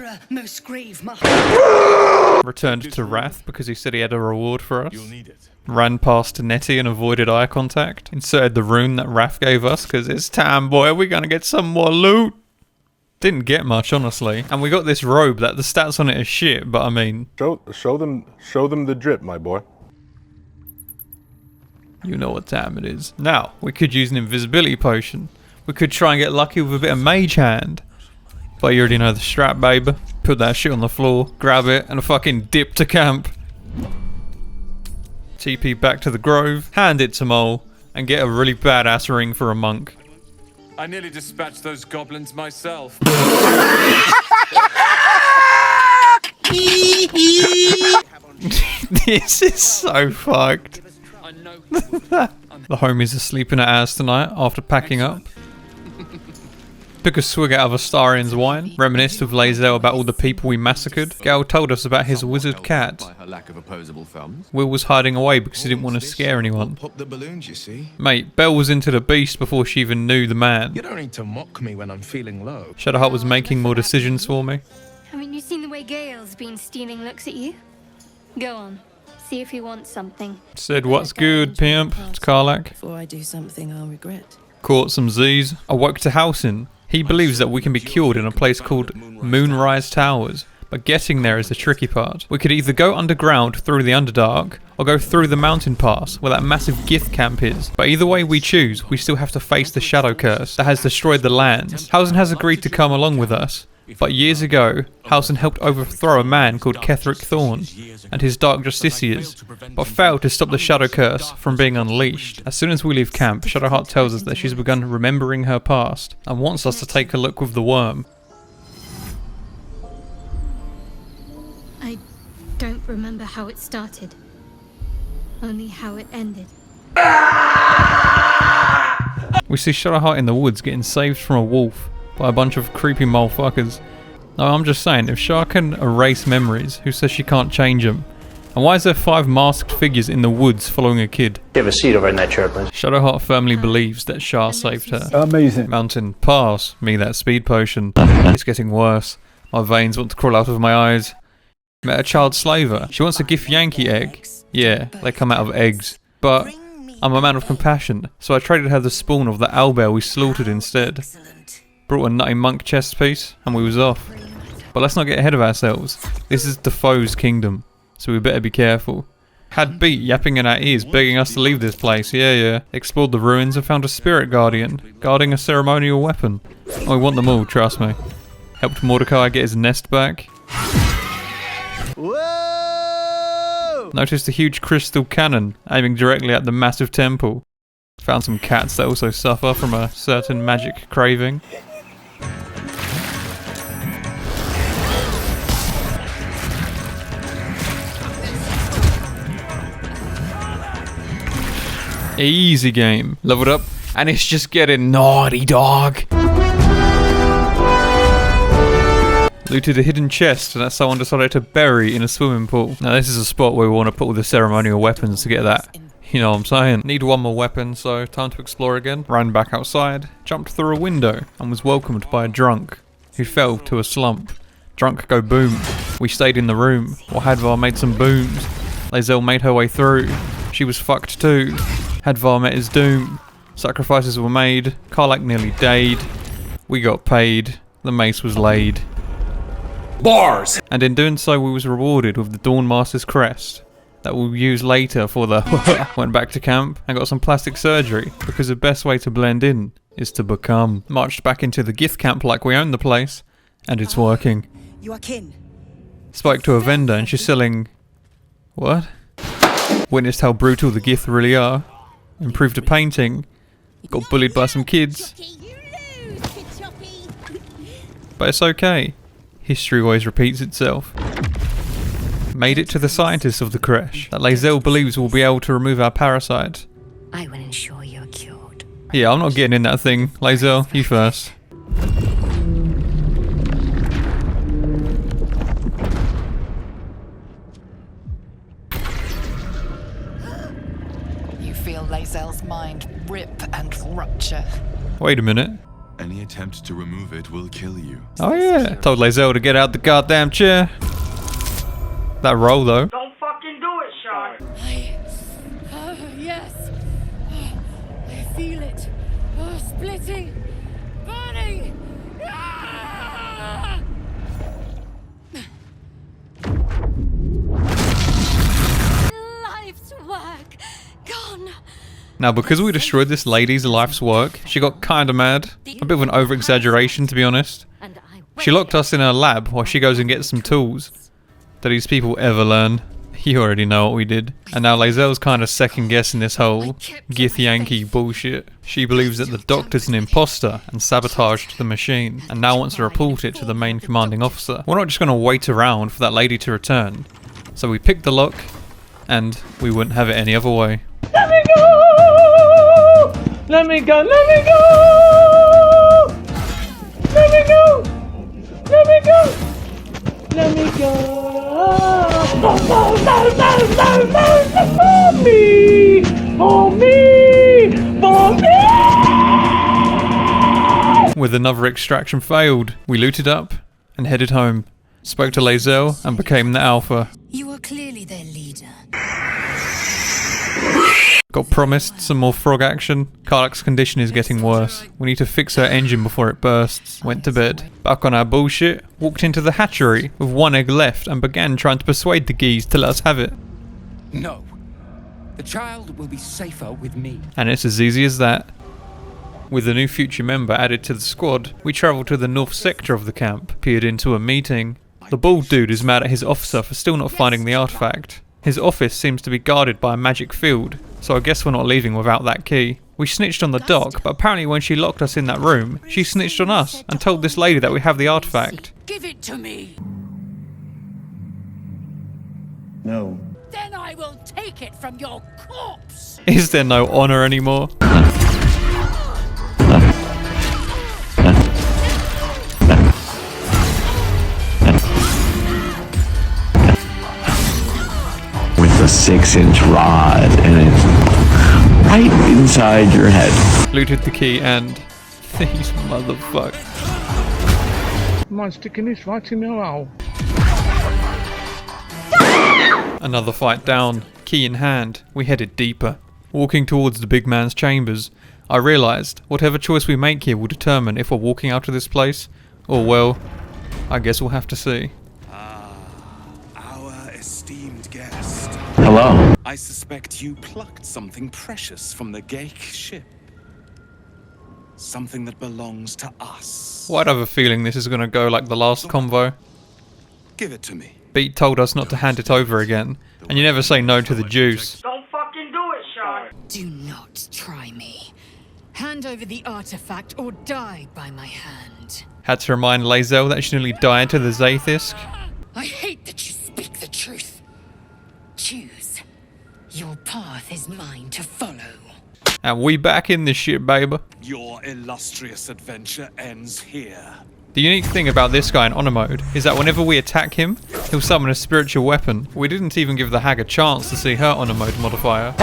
Returned to Wrath because he said he had a reward for us. Ran past Nettie and avoided eye contact. Inserted the rune that Wrath gave us because it's time, boy, we're gonna get some more loot. Didn't get much, honestly. And we got this robe that the stats on it are shit, but I mean... Show them the drip, my boy. You know what time it is. Now, we could use an invisibility potion. We could try and get lucky with a bit of mage hand. But you already know the strap, babe. Put that shit on the floor, grab it, and fucking dip to camp. TP back to the grove, hand it to Mole, and get a really badass ring for a monk. I nearly dispatched those goblins myself. This is so fucked. The homies are sleeping at ours tonight after packing up. Took a swig out of Astarian's wine, reminisced with Lae'zel about all the people we massacred. Gal told us about his wizard cat. Will was hiding away because he didn't want to scare anyone. Mate, Belle was into the beast before she even knew the man. You don't need to mock me when I'm feeling low. Shadowheart was making more decisions for me. Haven't you seen the way Gale's been stealing looks at you? Go on, see if he wants something. Said, "What's good, pimp?" to Karlach. Before I do something I'll regret. Caught some Z's. I woke to Halsin. He believes that we can be cured in a place called Moonrise Towers, but getting there is the tricky part. We could either go underground through the Underdark, or go through the mountain pass where that massive Gith camp is. But either way we choose, we still have to face the Shadow Curse that has destroyed the lands. Halsin has agreed to come along with us, but years ago, Halsin helped overthrow a man called Ketheric Thorn and his Dark Justiciars, but failed to stop the Shadow Curse from being unleashed. As soon as we leave camp, Shadowheart tells us that she's begun remembering her past and wants us to take a look with the worm. I don't remember how it started, only how it ended. We see Shadowheart in the woods getting saved from a wolf by a bunch of creepy motherfuckers. No, I'm just saying, if Shah can erase memories, who says she can't change them? And why is there 5 masked figures in the woods following a kid? You have a seat over in that chair, please. Shadowheart firmly believes that Shah saved her. Amazing. Mountain, pass me that speed potion. It's getting worse. My veins want to crawl out of my eyes. Met a child slaver. She wants a Gith Yankee egg. Yeah, they come out of eggs. But I'm a man of compassion, so I traded her the spawn of the owlbear we slaughtered instead. Brought a nutty monk chest piece, and we was off. But let's not get ahead of ourselves. This is Defoe's kingdom, so we better be careful. Had Beat yapping in our ears, begging us to leave this place, yeah. Explored the ruins and found a spirit guardian, guarding a ceremonial weapon. I want them all, trust me. Helped Mordecai get his nest back. Whoa! Noticed a huge crystal cannon, aiming directly at the massive temple. Found some cats that also suffer from a certain magic craving. Easy game. Leveled up, and it's just getting naughty, dog. Looted a hidden chest that someone decided to bury in a swimming pool. Now this is a spot where we want to put all the ceremonial weapons to get that. You know what I'm saying? Need one more weapon, so time to explore again. Ran back outside, jumped through a window, and was welcomed by a drunk, who fell to a slump. Drunk go boom. We stayed in the room, while Hadvar made some booms. Lae'zel made her way through. She was fucked too. Hadvar met his doom. Sacrifices were made. Karlach nearly died. We got paid. The mace was laid. Bars! And in doing so, we was rewarded with the Dawnmaster's crest that we'll use later for the went back to camp and got some plastic surgery because the best way to blend in is to become. Marched back into the Gith camp like we own the place, and it's working. You are kin. Spoke to a vendor and she's selling... what? Witnessed how brutal the Gith really are. Improved a painting. Got bullied by some kids. But it's okay. History always repeats itself. Made it to the scientists of the creche that Lae'zel believes will be able to remove our parasite. I will ensure you're cured. Yeah, I'm not getting in that thing. Lae'zel, you first. You feel Lae'zel's mind rip and rupture. Wait a minute. Any attempt to remove it will kill you. Oh yeah. Told Lae'zel to get out the goddamn chair. That roll though. Don't fucking do it, Sean. Yes. I feel it. Splitting. Burning. Ah! Life's work. Gone. Now because we destroyed this lady's life's work, she got kinda mad. A bit of an over-exaggeration to be honest. She locked us in her lab while she goes and gets some tools. Do these people ever learn? You already know what we did. And now Lae'zel's kind of second guessing this whole Githyanki bullshit. She believes that the doctor's an imposter and sabotaged the machine, and now wants to report it to the main commanding officer. We're not just going to wait around for that lady to return. So we picked the lock, and we wouldn't have it any other way. Let me go! Let me go! Let me go! Let me go! Let me go! Let me go! No, no, no, no, no, no, for me! For me! For me! With another extraction failed, we looted up and headed home. Spoke to Lae'zel and became the Alpha. You are clearly their leader. Got promised some more frog action. Karlach's condition is getting worse. We need to fix her engine before it bursts. Went to bed. Back on our bullshit. Walked into the hatchery with one egg left and began trying to persuade the geese to let us have it. No. The child will be safer with me. And it's as easy as that. With a new future member added to the squad, we travelled to the north sector of the camp, peered into a meeting. The bald dude is mad at his officer for still not finding the artifact. His office seems to be guarded by a magic field, so I guess we're not leaving without that key. We snitched on the doc, but apparently when she locked us in that room, she snitched on us and told this lady that we have the artifact. Give it to me. No. Then I will take it from your corpse. Is there no honour anymore? With a 6-inch rod, and it's right inside your head. Looted the key and these motherfuckers. Mine's sticking this right in your hole. Another fight down, key in hand, we headed deeper. Walking towards the big man's chambers, I realised whatever choice we make here will determine if we're walking out of this place, or well, I guess we'll have to see. Our esteemed guest. Hello. I suspect you plucked something precious from the Geik ship. Something that belongs to us. Why'd I have a feeling this is going to go like the last convo? Give it to me. Beat told us not to hand it over again, and you never say no to the juice. Don't fucking do it, Sean. Do not try me. Hand over the artifact or die by my hand. Had to remind Lae'zel that she nearly died to the Zaithisk. I hate that you speak the truth. Choose. Your path is mine to follow. And we back in this shit, baby. Your illustrious adventure ends here. The unique thing about this guy in honor mode is that whenever we attack him, he'll summon a spiritual weapon. We didn't even give the hag a chance to see her honor mode modifier.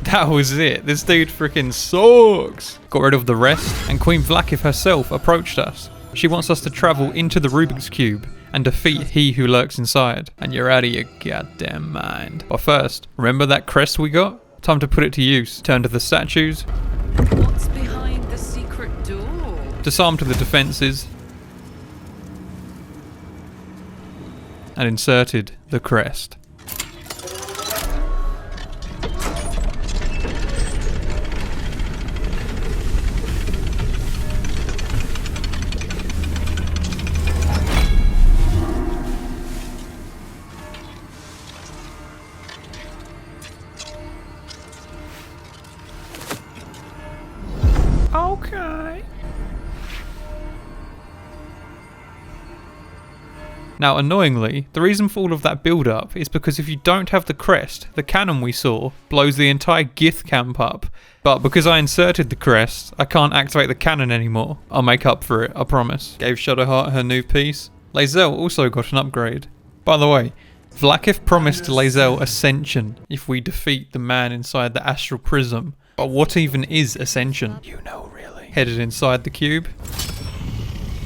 That was it. This dude freaking sucks. Got rid of the rest, and Queen Vlakiv herself approached us. She wants us to travel into the Rubik's Cube and defeat he who lurks inside. And you're out of your goddamn mind. But first, remember that crest we got? Time to put it to use. Turn to the statues. What's behind the secret door? Disarm to the defences. And inserted the crest. Okay. Now, annoyingly, the reason for all of that build-up is because if you don't have the crest, the cannon we saw blows the entire Gith camp up. But because I inserted the crest, I can't activate the cannon anymore. I'll make up for it, I promise. Gave Shadowheart her new piece. Lae'zel also got an upgrade. By the way, Vlakiv promised Lae'zel Ascension if we defeat the man inside the Astral Prism. But what even is Ascension? You know, really. Headed inside the cube.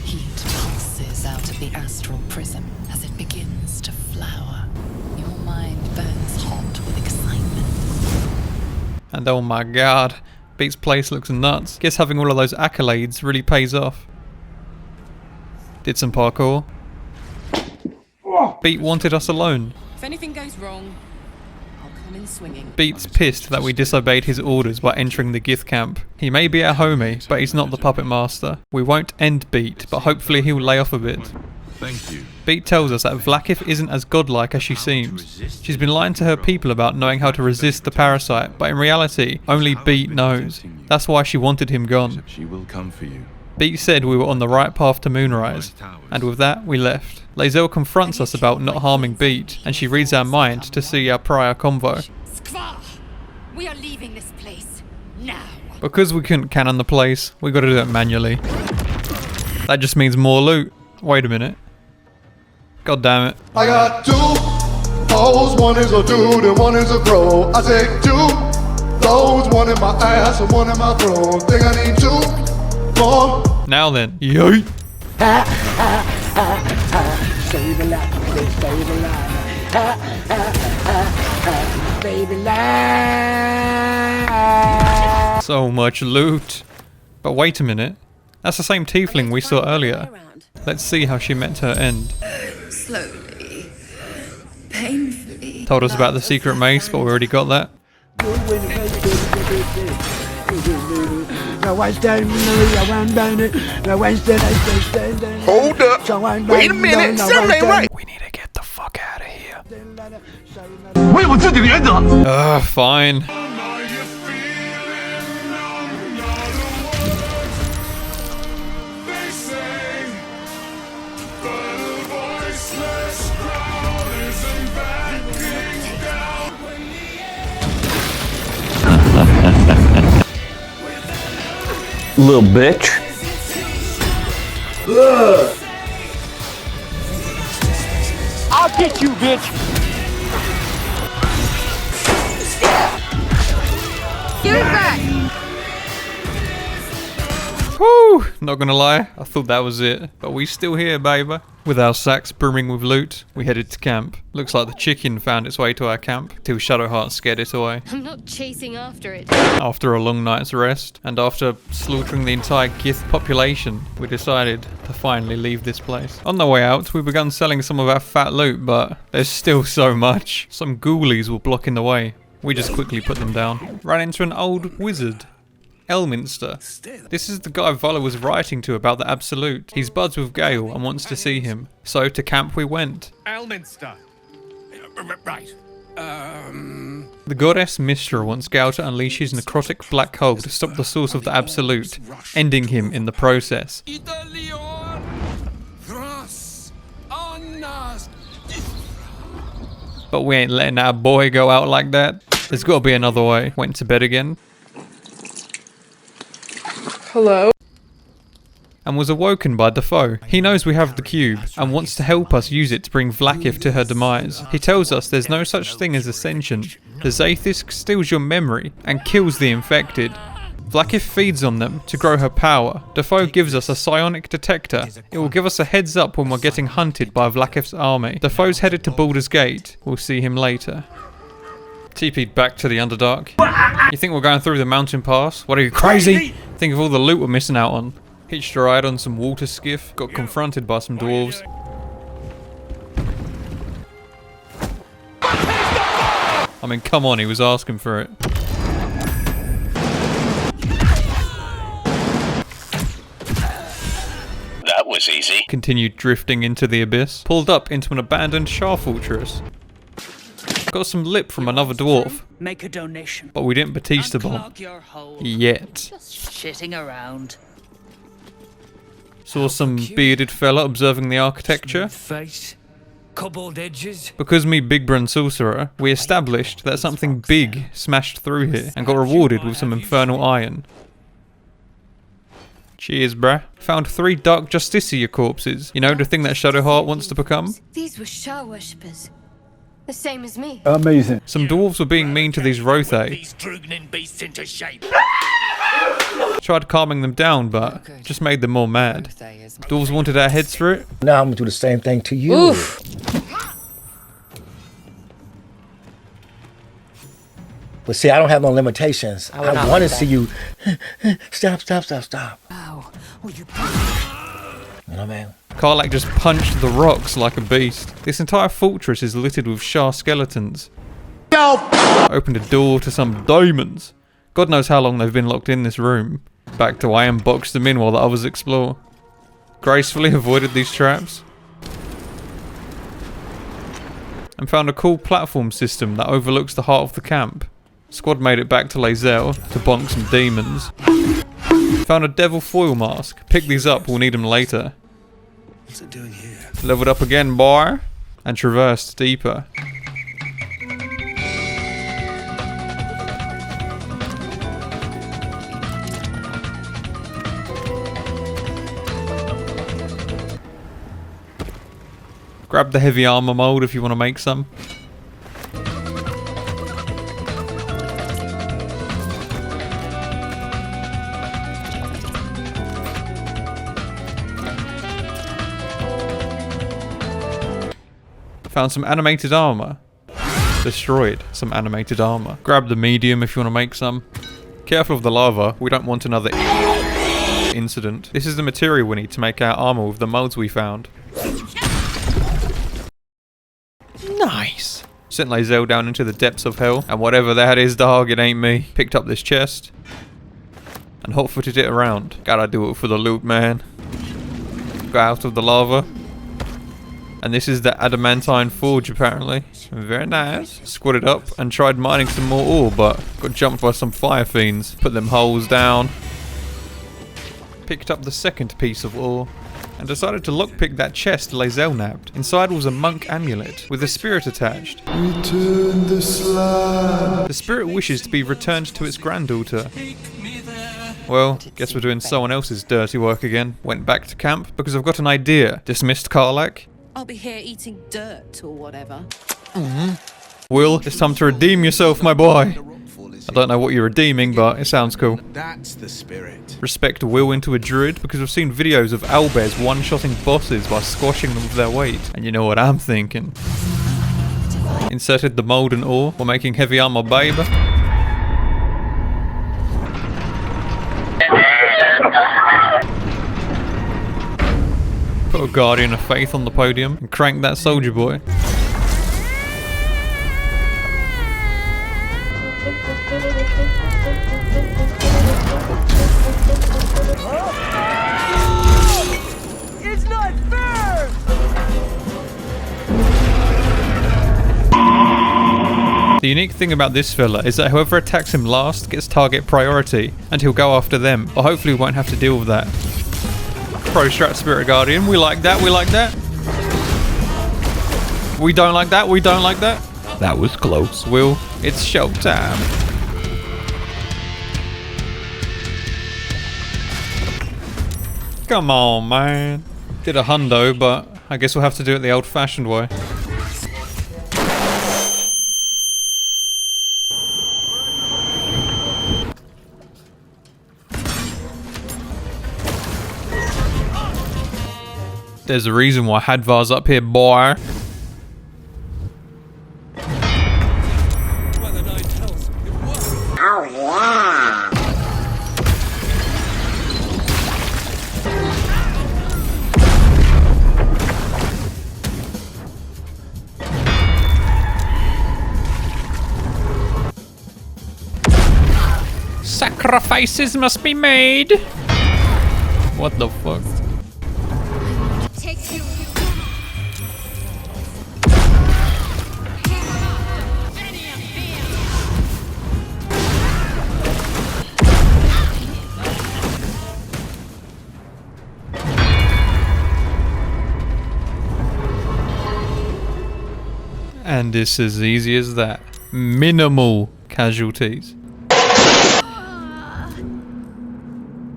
Heat pulses out of the astral prism as it begins to flower. Your mind burns hot with excitement. And oh my god, Beat's place looks nuts. Guess having all of those accolades really pays off. Did some parkour. Beat wanted us alone. If anything goes wrong, I'll come coming swinging. Beat's pissed that we disobeyed his orders by entering the Gith camp. He may be our homie, but he's not the puppet master. We won't end Beat, but hopefully he'll lay off a bit. Thank you. Beat tells us that Vlaakith isn't as godlike as she seems. She's been lying to her people about knowing how to resist the parasite, but in reality, only Beat knows. That's why she wanted him gone. She will come for you. Beat said we were on the right path to Moonrise, and with that, we left. Lae'zel confronts us about not harming Beat, and she reads our mind to see our prior convo. Skvar! We are leaving this place now. Because we couldn't cannon the place, we gotta do it manually. That just means more loot. Wait a minute. God damn it. I got 2 hoes, one is a dude and one is a bro. I take 2 those, one in my ass and one in my throat. Think I need 2 more. Now then, yoy. Save a lot, save a lot. Baby life. So much loot. But wait a minute. That's the same tiefling we saw earlier. Let's see how she met her end. Slowly, painfully. Told us about the secret mace, but we already got that. Hold up. Wait a minute. Something ain't right. We need to get the fuck out of here. Fine. Little bitch. I'll get you, bitch. Give it back! Whew! Not gonna lie, I thought that was it. But we still here, baby. With our sacks brimming with loot, we headed to camp. Looks like the chicken found its way to our camp, till Shadowheart scared it away. I'm not chasing after it. After a long night's rest, and after slaughtering the entire Gith population, we decided to finally leave this place. On the way out, we began selling some of our fat loot, but there's still so much. Some ghoulies were blocking the way. We just quickly put them down. Ran into an old wizard. Elminster. This is the guy Vola was writing to about the Absolute. He's buds with Gale and wants to see him. So to camp we went. Elminster. Right. The goddess Mistra wants Gale to unleash his necrotic black hole to stop the source of the Absolute, ending him in the process. But we ain't letting our boy go out like that. There's gotta be another way. Went to bed again. Hello? And was awoken by Defoe. He knows we have the cube and wants to help us use it to bring Vlaakith to her demise. He tells us there's no such thing as ascension. The Zaithisk steals your memory and kills the infected. Vlaakith feeds on them to grow her power. Defoe gives us a psionic detector. It will give us a heads up when we're getting hunted by Vlaakith's army. Defoe's headed to Baldur's Gate. We'll see him later. TP'd back to the Underdark. You think we're going through the mountain pass? What are you, crazy? Think of all the loot we're missing out on. Hitched a ride on some water skiff, got confronted by some dwarves. I mean, come on, he was asking for it. That was easy. Continued drifting into the abyss. Pulled up into an abandoned Shah fortress. Got some lip from another dwarf. Make a donation. But we didn't Batista bomb. Unclog your hole. Yet. Just shitting around. Saw some bearded fella observing the architecture. Face. Cobbled edges. Because me big brand sorcerer, we established that something big smashed through here and got rewarded with some infernal iron. Cheers, bruh. Found 3 Dark Justicia corpses. You know, the thing that Shadowheart wants to become? These were Shah worshippers. The same as me. Amazing. Some dwarves were being mean to these Rothe. These Drugnin beasts into shape. Tried calming them down, but just made them more mad. Dwarves wanted our heads for it. Now I'm gonna do the same thing to you. Oof. But see, I don't have no limitations. I would not I want to like see that. you. Stop. Ow. Will you You know what I mean? Karlach just punched the rocks like a beast. This entire fortress is littered with Shah skeletons. the Opened a door to some diamonds. God knows how long they've been locked in this room. Back to I boxed them in while the others explore. Gracefully avoided these traps. And found a cool platform system that overlooks the heart of the camp. Squad made it back to Lae'zel to bonk some demons. Found a devil foil mask. Pick these up, we'll need them later. What's it doing here? Leveled up again, boy. And traversed deeper. Grab the heavy armor mold if you want to make some. Found some animated armor. Destroyed some animated armor. Grab the medium if you want to make some. Careful of the lava, we don't want another incident. This is the material we need to make our armor with the molds we found. Nice. Sent Lae'zel down into the depths of hell, and whatever that is, dog, it ain't me. Picked up this chest and hot-footed it around. Gotta do it for the loot, man. Got out of the lava. And this is the adamantine forge, apparently. Very nice. Squatted up and tried mining some more ore, but got jumped by some fire fiends. Put them holes down. Picked up the second piece of ore. And decided to lockpick that chest Lae'zel nabbed. Inside was a monk amulet with a spirit attached. Return the slab. The spirit wishes to be returned to its granddaughter. Well, guess we're doing someone else's dirty work again. Went back to camp because I've got an idea. Dismissed Karlach. I'll be here eating dirt or whatever. Will, it's time to redeem yourself, my boy. I don't know what you're redeeming, but it sounds cool. That's the spirit. Respect Will into a druid because we've seen videos of owlbears one-shotting bosses by squashing them with their weight. And you know what I'm thinking. Inserted the mold and ore while making heavy armor, babe. Put a guardian of faith on the podium and crank that soldier boy. It's not fair! The unique thing about this fella is that whoever attacks him last gets target priority, and he'll go after them, but hopefully we won't have to deal with that. Pro strat Spirit Guardian, we like that, we like that. We don't like that, we don't like that. That was close. Will, it's showtime. Come on, man. Did a hundo, but I guess we'll have to do it the old-fashioned way. There's a reason why Hadvar's up here, boy. Sacrifices must be made. What the fuck? And it's as easy as that. Minimal casualties.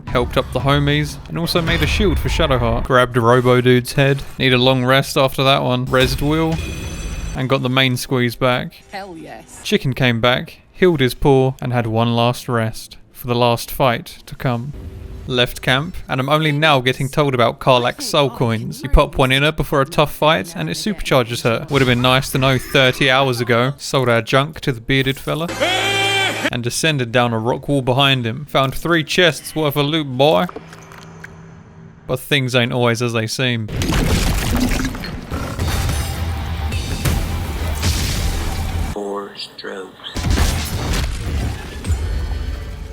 Helped up the homies, and also made a shield for Shadowheart. Grabbed Robo Dude's head. Need a long rest after that one. Rezzed Will, and got the main squeeze back. Hell yes. Chicken came back, healed his paw, and had one last rest for the last fight to come. Left camp, and I'm only now getting told about Karlach's soul coins. You pop one in her before a tough fight, and it supercharges her. Would have been nice to know 30 hours ago. Sold our junk to the bearded fella. And descended down a rock wall behind him. Found 3 chests worth of loot, boy. But things ain't always as they seem. Dwarves' troops.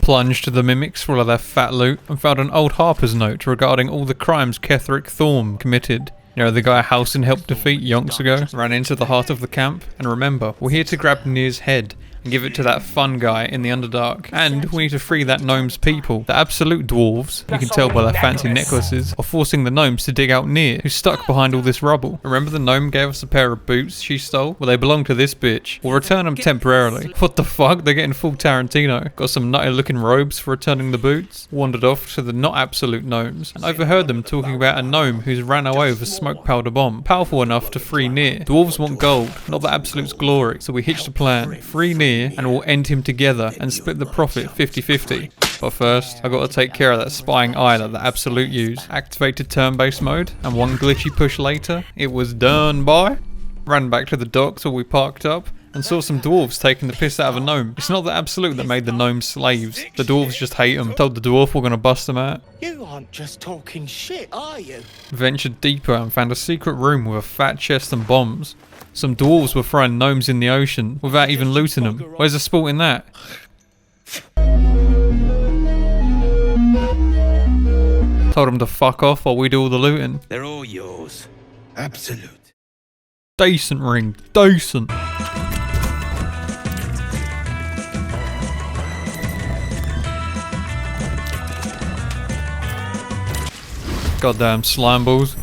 Plunged to the mimics for all of their fat loot and found an old Harper's note regarding all the crimes Ketheric Thorm committed. You know, the guy Halsin helped defeat yonks ago, ran into the heart of the camp, and remember, we're here to grab Nir's head and give it to that fun guy in the Underdark. And we need to free that gnome's people. The absolute dwarves, you can tell by their fancy necklaces, are forcing the gnomes to dig out Nir, who's stuck behind all this rubble. Remember the gnome gave us a pair of boots she stole? Well, they belong to this bitch. We'll return them temporarily. What the fuck? They're getting full Tarantino. Got some nutty looking robes for returning the boots. Wandered off to the not absolute gnomes and overheard them talking about a gnome who's ran away with a smoke powder bomb, powerful enough to free Nir. Dwarves want gold, not the absolute's glory, so we hitched a plan. Free Nir and we'll end him together and split the profit 50-50. But first, I gotta take care of that spying eye that the absolute used. Activated turn-based mode, and one glitchy push later, it was done, boy. Ran back to the docks where we parked up and saw some dwarves taking the piss out of a gnome. It's not the absolute that made the gnomes slaves. The dwarves just hate them. Told the dwarf we're gonna bust them out. You aren't just talking shit, are you? Ventured deeper and found a secret room with a fat chest and bombs. Some dwarves were throwing gnomes in the ocean without even looting them. Where's the sport in that? Told them to fuck off while we do all the looting. They're all yours. Absolute. Decent ring. Decent. Goddamn slime balls.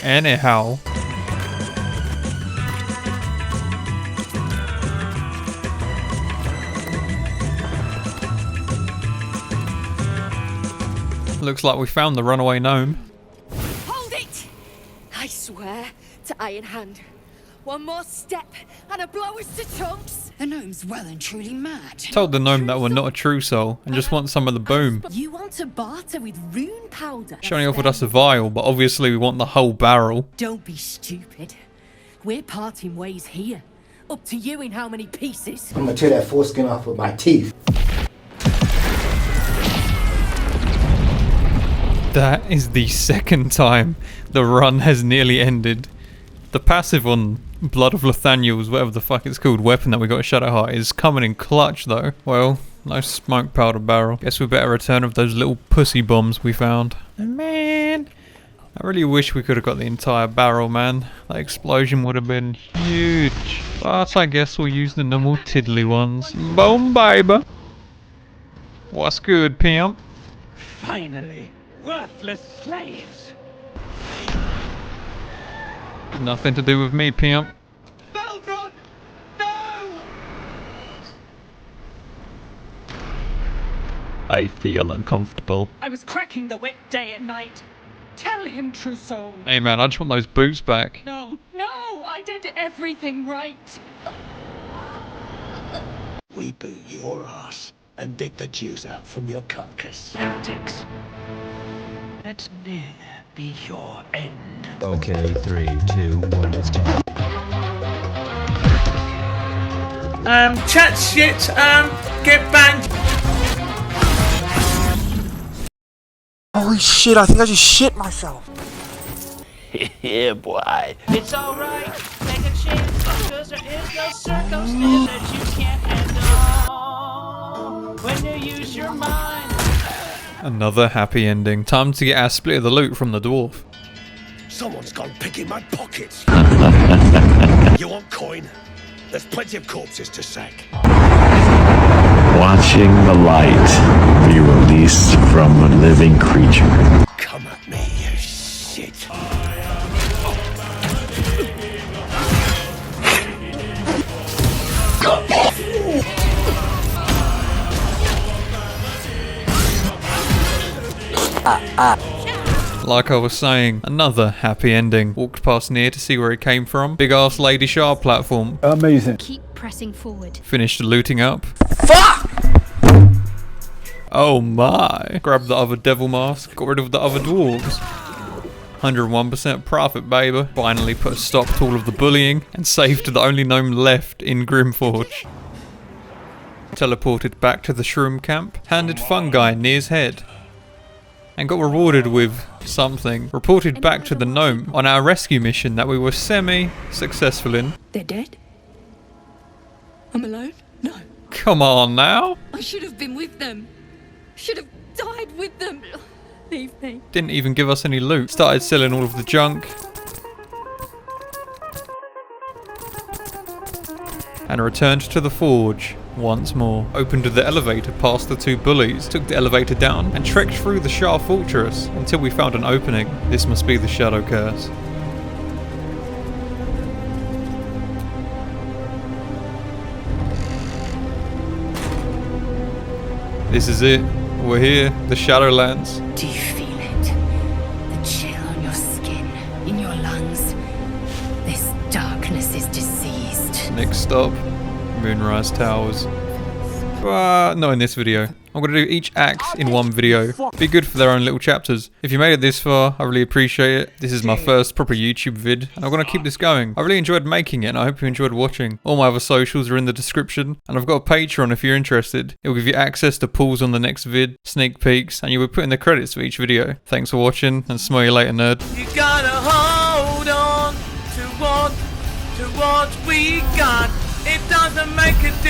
Anyhow. Looks like we found the runaway gnome. Hold it! I swear to Iron Hand. One more step and a blow us to chunks. The gnome's well and truly mad. Told the gnome that we're not a true soul and just want some of the boom. You want to barter with rune powder? She only offered us a vial, but obviously we want the whole barrel. Don't be stupid. We're parting ways here. Up to you in how many pieces. I'm gonna tear that foreskin off with my teeth. That is the second time the run has nearly ended. The passive on Blood of Nathaniel's, whatever the fuck it's called, weapon that we got at Shadowheart is coming in clutch though. Well, no smoke powder barrel. Guess we better return with those little pussy bombs we found. And man, I really wish we could have got the entire barrel, man. That explosion would have been huge. But I guess we'll use the normal tiddly ones. Boom, baby. What's good, pimp? Finally, worthless slaves. Nothing to do with me, pimp. Baldur, no! I feel uncomfortable. I was cracking the whip day and night. Tell him, true soul. Hey man, I just want those boots back. No, I did everything right. We boot your ass and dig the juice out from your carcass. Antics. Let Nir be your end. Okay, 3, 2, 1, let's do it. Chat shit, get banged. Holy shit, I think I just shit myself. Yeah, boy. It's alright, take a chance, cause there is no circumstance that you can't handle when you use your mind. Another happy ending. Time to get our split of the loot from the dwarf. Someone's gone picking my pockets. You want coin? There's plenty of corpses to sack. Watching the light be released from a living creature. Come at me, you shit. Like I was saying, another happy ending. Walked past Nir to see where it came from. Big ass Lady Shard platform. Amazing. Keep pressing forward. Finished looting up. Fuck! Oh my. Grabbed the other devil mask. Got rid of the other dwarves. 101% profit, baby. Finally put a stop to all of the bullying and saved the only gnome left in Grimforge. Teleported back to the shroom camp. Handed fungi Nir's head. and got rewarded with something. Reported back to the gnome on our rescue mission that we were semi-successful in. They're dead? I'm alone? No. Come on now. I should have been with them. Should have died with them. Leave me. Didn't even give us any loot. Started selling all of the junk. And returned to the forge once more. Opened the elevator past the two bullies, took the elevator down, and trekked through the Shah fortress until we found an opening. This must be the Shadow Curse. This is it. We're here, the Shadowlands. Do you feel it? The chill on your skin, in your lungs. This darkness is diseased. Next stop, Moonrise Towers. But not in this video. I'm going to do each act in one video. Be good for their own little chapters. If you made it this far, I really appreciate it. This is my first proper YouTube vid, and I'm going to keep this going. I really enjoyed making it, and I hope you enjoyed watching. All my other socials are in the description, and I've got a Patreon if you're interested. It will give you access to pulls on the next vid, sneak peeks, and you'll be putting the credits for each video. Thanks for watching, and smell you later, nerd. You gotta hold on to what we got. It doesn't make a difference.